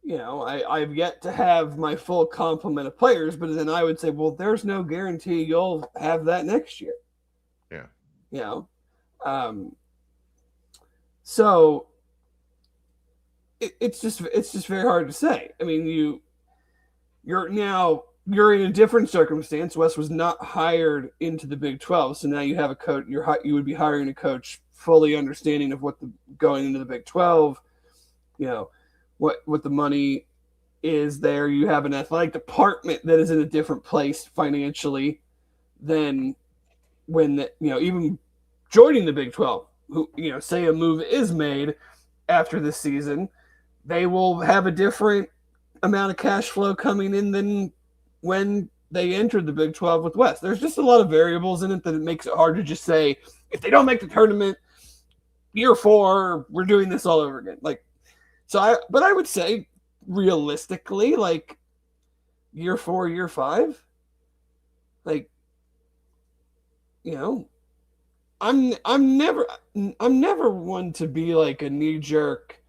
I've yet to have my full complement of players, but then I would say, well, there's no guarantee you'll have that next year. Yeah. So it's just very hard to say. I mean, you're in a different circumstance. Wes was not hired into the Big 12, so now you have a coach. You would be hiring a coach fully understanding of what going into the Big 12. What the money is there. You have an athletic department that is in a different place financially than when even joining the Big 12. Who say a move is made after this season, they will have a different amount of cash flow coming in than when they entered the Big 12 with Wes. There's just a lot of variables in it that it makes it hard to just say, if they don't make the tournament, year 4, we're doing this all over again. But I would say realistically, like year 4, year 5, I'm never one to be like a knee jerk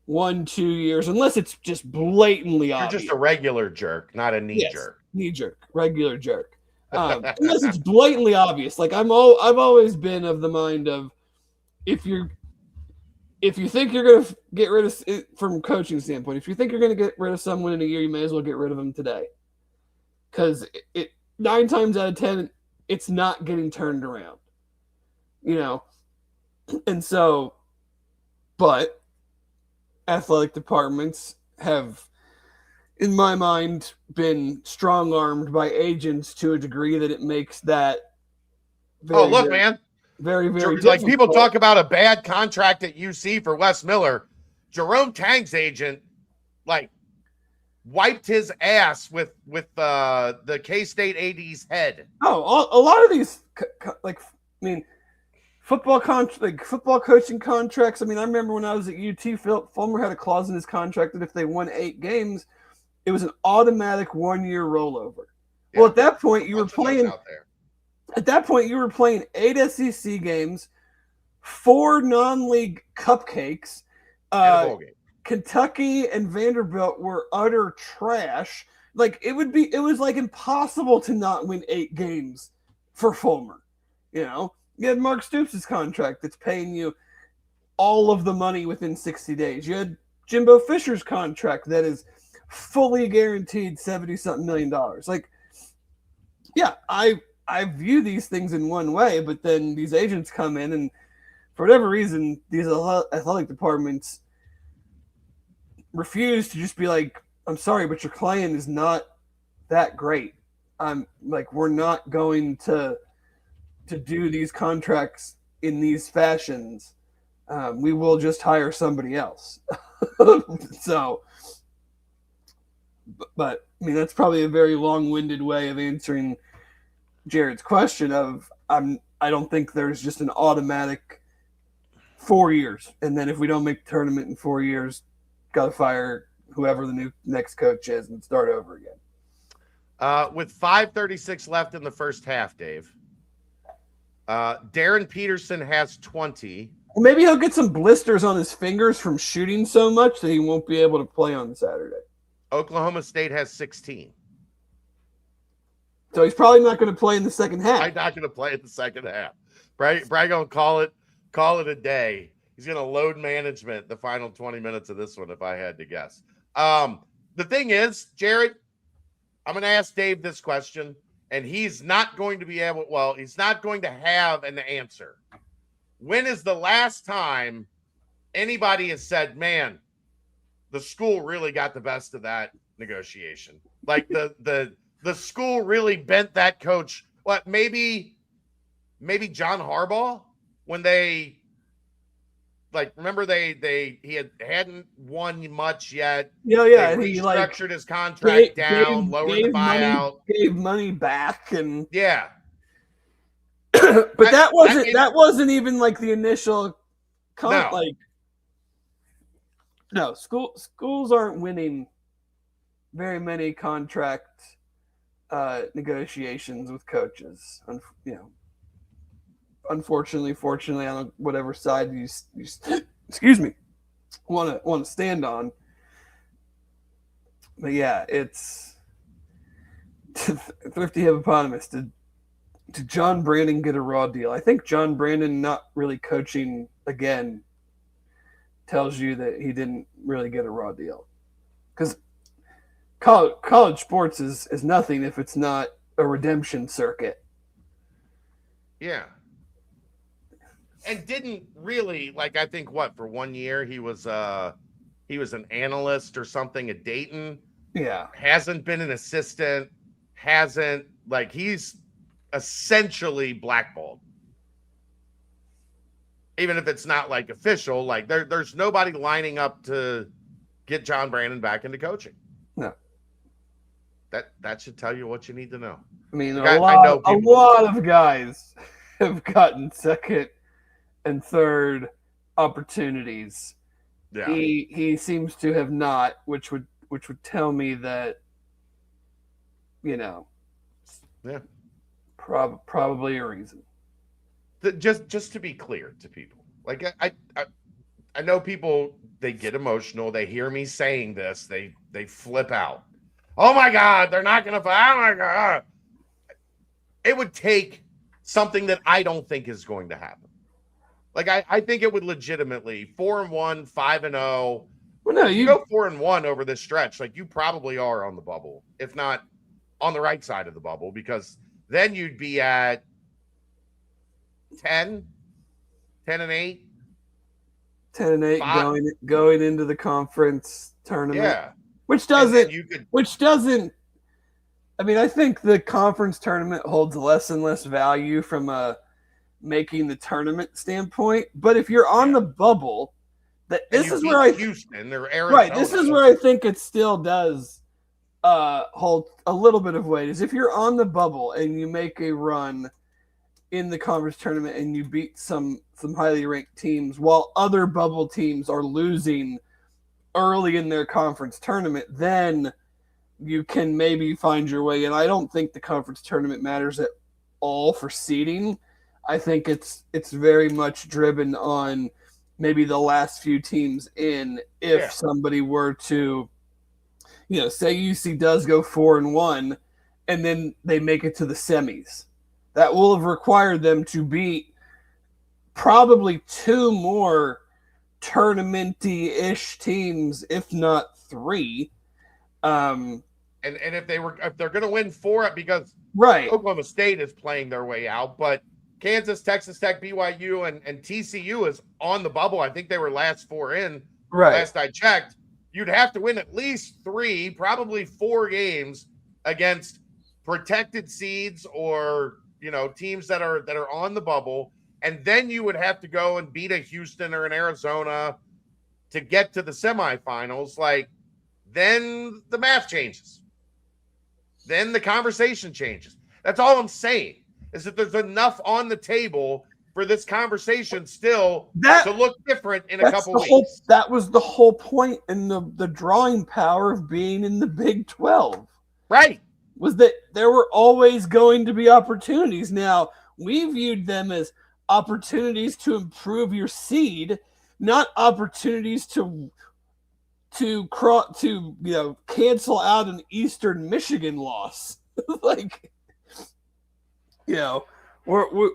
1-2 years, unless it's just blatantly obvious. You're just a regular jerk, not a knee jerk. Knee jerk, regular jerk. Unless it's blatantly obvious. Like I've always been of the mind of, if you think you're going to get rid of, from a coaching standpoint, if you think you're going to get rid of someone in a year, you may as well get rid of them today. Because 9 times out of 10, it's not getting turned around. And so, but athletic departments have, in my mind, been strong-armed by agents to a degree that it makes that man. Very, very like difficult. People talk about a bad contract at UC for Wes Miller. Jerome Tang's agent, wiped his ass with the K-State AD's head. Oh, a lot of these, football coaching contracts. I mean, I remember when I was at UT, Philip Fulmer had a clause in his contract that if they won 8 games, it was an automatic 1-year rollover. Yeah. Well, at that point, you were playing. At that point, you were playing 8 SEC games, 4 non-league cupcakes. And a bowl game. Kentucky and Vanderbilt were utter trash. Like it was like impossible to not win 8 games for Fulmer. You know, you had Mark Stoops' contract that's paying you all of the money within 60 days. You had Jimbo Fisher's contract that is fully guaranteed $70-something million. Like, yeah, I view these things in one way, but then these agents come in and for whatever reason, these athletic departments refuse to just be like, I'm sorry, but your client is not that great. I'm like, we're not going to do these contracts in these fashions. We will just hire somebody else. So, but I mean, that's probably a very long-winded way of answering Jared's question of I don't think there's just an automatic 4 years. And then if we don't make the tournament in 4 years, got to fire whoever the next coach is and start over again. With 5:36 left in the first half, Dave, Darren Peterson has 20. Maybe he'll get some blisters on his fingers from shooting so much that he won't be able to play on Saturday. Oklahoma State has 16. So he's probably not going to play in the second half. I'm not going to play in the second half. Brad going to call it a day. He's going to load management the final 20 minutes of this one, if I had to guess. The thing is, Jared, I'm going to ask Dave this question, and he's not going to be able – well, he's not going to have an answer. When is the last time anybody has said, man, the school really got the best of that negotiation? Like the school really bent that coach. What, maybe John Harbaugh when they like remember he hadn't won much yet. Yeah. He He restructured his contract down, lowered the buyout, gave money back, and yeah. But that wasn't even like the initial schools aren't winning very many contract negotiations with coaches. Unfortunately, fortunately, on whatever side you excuse me, want to stand on. But yeah, it's Thrifty Hippopotamus. Did John Brandon get a raw deal? I think John Brandon not really coaching again tells you that he didn't really get a raw deal. Because college sports is nothing if it's not a redemption circuit. Yeah. And didn't really, like, I think for 1 year he was an analyst or something at Dayton. Yeah. Hasn't been an assistant, he's essentially blackballed. Even if it's not like official, like there's nobody lining up to get John Brandon back into coaching. No. That should tell you what you need to know. I mean, a lot of guys have gotten second and third opportunities. Yeah. He seems to have not, which would tell me that, yeah, probably a reason. Just to be clear to people, like I know people, they get emotional. They hear me saying this, they flip out. Oh my God, they're not going to. Oh my God, it would take something that I don't think is going to happen. Like I think it would legitimately 4-1, 5-0. Well, no, you go 4-1 over this stretch. Like you probably are on the bubble, if not on the right side of the bubble, because then you'd be at 10-8, 10-8 going into the conference tournament. Yeah, which doesn't. I mean, I think the conference tournament holds less and less value from a making the tournament standpoint. But if you're on the bubble, this is where Houston or Arizona, right. This is where I think it still does hold a little bit of weight. Is if you're on the bubble and you make a run in the conference tournament and you beat some highly ranked teams while other bubble teams are losing early in their conference tournament, then you can maybe find your way. And I don't think the conference tournament matters all for seeding. I think it's very much driven on maybe the last few teams in. If somebody were to, say UC does go 4-1, and then they make it to the semis, that will have required them to beat probably 2 more tournament-ish teams, if not 3. And if they're going to win 4, because Oklahoma State is playing their way out, but Kansas, Texas Tech, BYU, and TCU is on the bubble. I think they were last 4 in. Last I checked, you'd have to win at least 3, probably 4 games against protected seeds or teams that are on the bubble, and then you would have to go and beat a Houston or an Arizona to get to the semifinals. Like, then the math changes. Then the conversation changes. That's all I'm saying, is that there's enough on the table for this conversation still to look different in a couple weeks. That was the whole point in the drawing power of being in the Big 12. Right. Was that there were always going to be opportunities. Now, we viewed them as opportunities to improve your seed, not opportunities to cancel out an Eastern Michigan loss.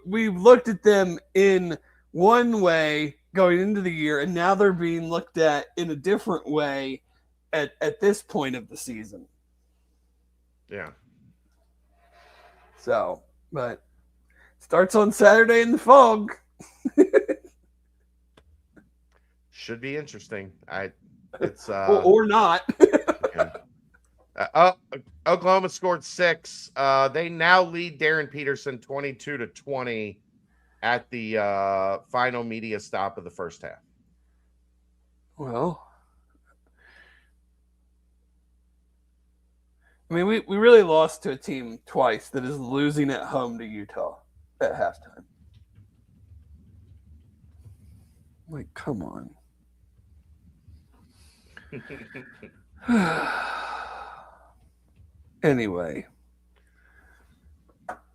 We've looked at them in one way going into the year, and now they're being looked at in a different way at this point of the season. Yeah. So, but starts on Saturday in the fog. Should be interesting. It's or not. Oklahoma scored 6. They now lead Darren Peterson 22-20 at the final media stop of the first half. Well, I mean, we really lost to a team twice that is losing at home to Utah at halftime. Like, come on. Anyway.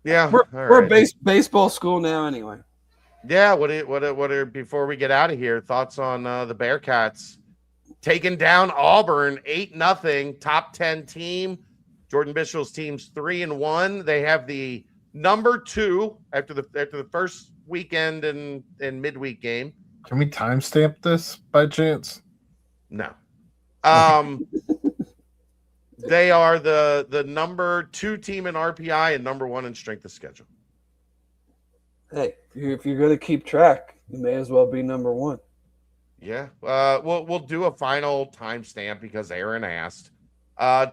Yeah. We're a baseball school now anyway. Yeah, what are before we get out of here, thoughts on the Bearcats taking down Auburn 8-0, top 10 team. Jordan Bischel's team's 3-1. They have the number 2 after the first weekend and midweek game. Can we timestamp this by chance? No. They are the number 2 team in RPI and number 1 in strength of schedule. Hey, if you're going to keep track, you may as well be number 1. Yeah. We'll do a final timestamp because Aaron asked.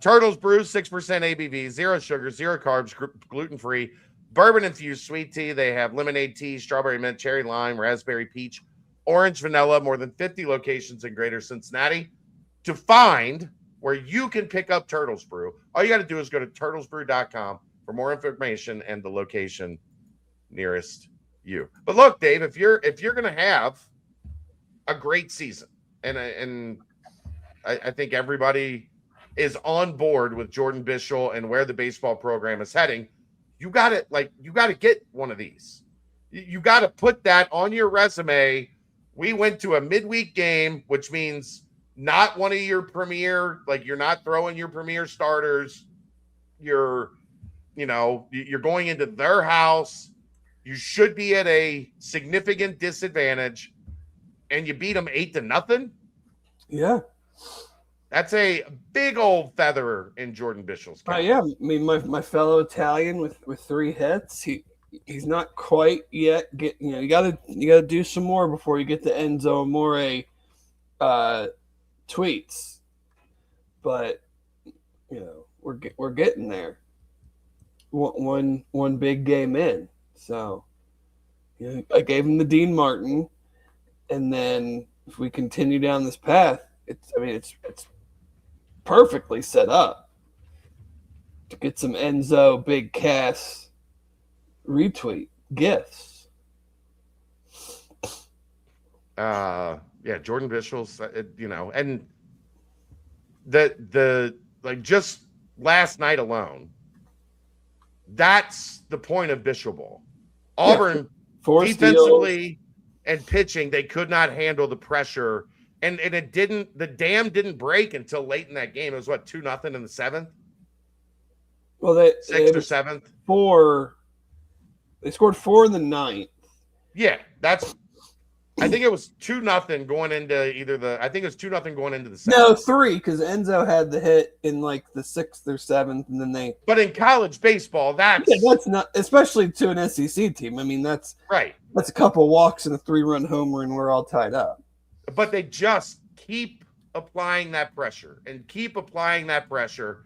Turtles Brew, 6% ABV, 0 sugar, 0 carbs, gluten-free, bourbon-infused sweet tea. They have lemonade tea, strawberry mint, cherry lime, raspberry peach, orange vanilla. More than 50 locations in Greater Cincinnati. To find where you can pick up Turtles Brew, all you got to do is go to turtlesbrew.com for more information and the location nearest you. But look, Dave, if you're going to have a great season, and I think everybody is on board with Jordan Bischel and where the baseball program is heading, you got to get one of these. You got to put that on your resume. We went to a midweek game, which means not one of your premier, you're not throwing your premier starters. You're going into their house. You should be at a significant disadvantage, and you beat them 8-0. Yeah. That's a big old feather in Jordan Bischel's cap. Yeah. I mean, my fellow Italian with 3 hits, he's not quite yet you gotta do some more before you get the Enzo Amore tweets. But we're getting there. One big game in. So I gave him the Dean Martin, and then if we continue down this path, it's perfectly set up to get some Enzo Big Cass retweet gifts. Jordan Bischel's, and the just last night alone, That's the point of Bischel Ball. Auburn, defensively and pitching, they could not handle the pressure. And the dam didn't break until late in that game. It was 2-0 in the 7th? Well, 6th or 7th? 4. They scored 4 in the 9th. Yeah, I think it was 2-0 going into I think it was 2-0 going into the 7th. No, 3, because Enzo had the hit in like the 6th or 7th, and then But in college baseball, that's not, especially to an SEC team. I mean, that's right. That's a couple walks and a 3-run homer, and we're all tied up. But they just keep applying that pressure and keep applying that pressure.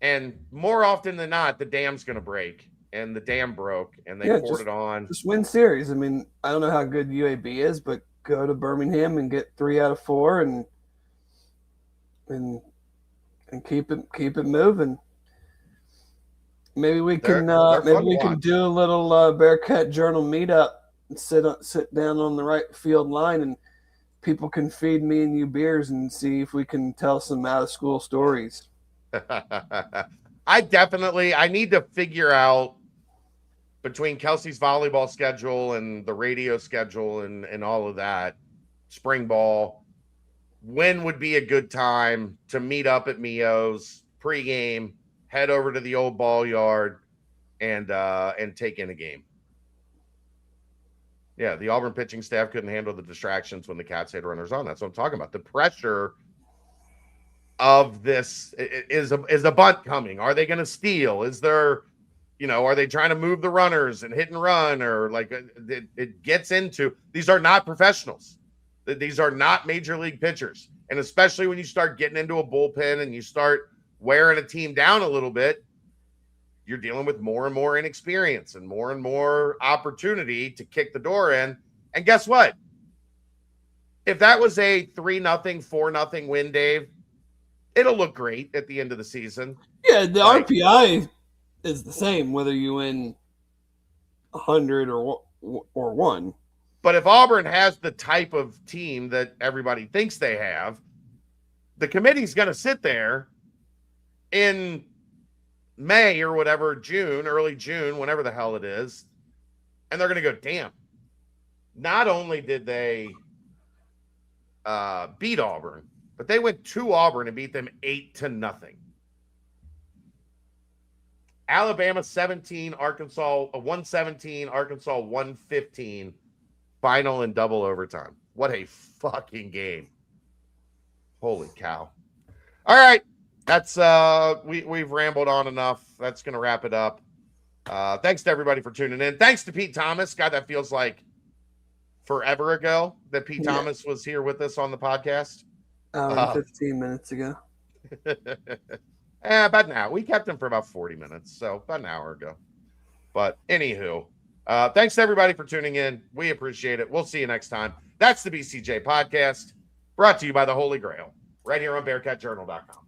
And more often than not, the dam's going to break. And the dam broke, and they poured it on. Just win series. I mean, I don't know how good UAB is, but go to Birmingham and get 3 out of 4 and keep it moving. Maybe we can do a little Bearcat Journal meetup and sit down on the right field line, and people can feed me and you beers and see if we can tell some out of school stories. I need to figure out between Kelsey's volleyball schedule and the radio schedule and all of that, spring ball, when would be a good time to meet up at Mio's pregame, head over to the old ball yard, and take in a game. Yeah, the Auburn pitching staff couldn't handle the distractions when the Cats had runners on. That's what I'm talking about. The pressure of this is a bunt coming. Are they going to steal? Is there, are they trying to move the runners and hit and run, or like it gets into, these are not professionals. These are not major league pitchers. And especially when you start getting into a bullpen and you start wearing a team down a little bit, you're dealing with more and more inexperience and more opportunity to kick the door in. And guess what? If that was a 3-0, 4-0 win, Dave, it'll look great at the end of the season. Yeah, the RPI is the same whether you win 100 or 1. But if Auburn has the type of team that everybody thinks they have, the committee's going to sit there in May or whatever, June, early June, whenever the hell it is, and they're going to go, damn, not only did they beat Auburn, but they went to Auburn and beat them 8-0. Alabama 17, Arkansas 117, Arkansas 115, final in double overtime. What a fucking game. Holy cow. All right. That's we've rambled on enough. That's going to wrap it up. Thanks to everybody for tuning in. Thanks to Pete Thomas. God, that feels like forever ago that Pete Thomas was here with us on the podcast. 15 minutes ago. About an hour. We kept him for about 40 minutes, so about an hour ago. But anywho, thanks to everybody for tuning in. We appreciate it. We'll see you next time. That's the BCJ Podcast, brought to you by the Holy Grail, right here on BearcatJournal.com.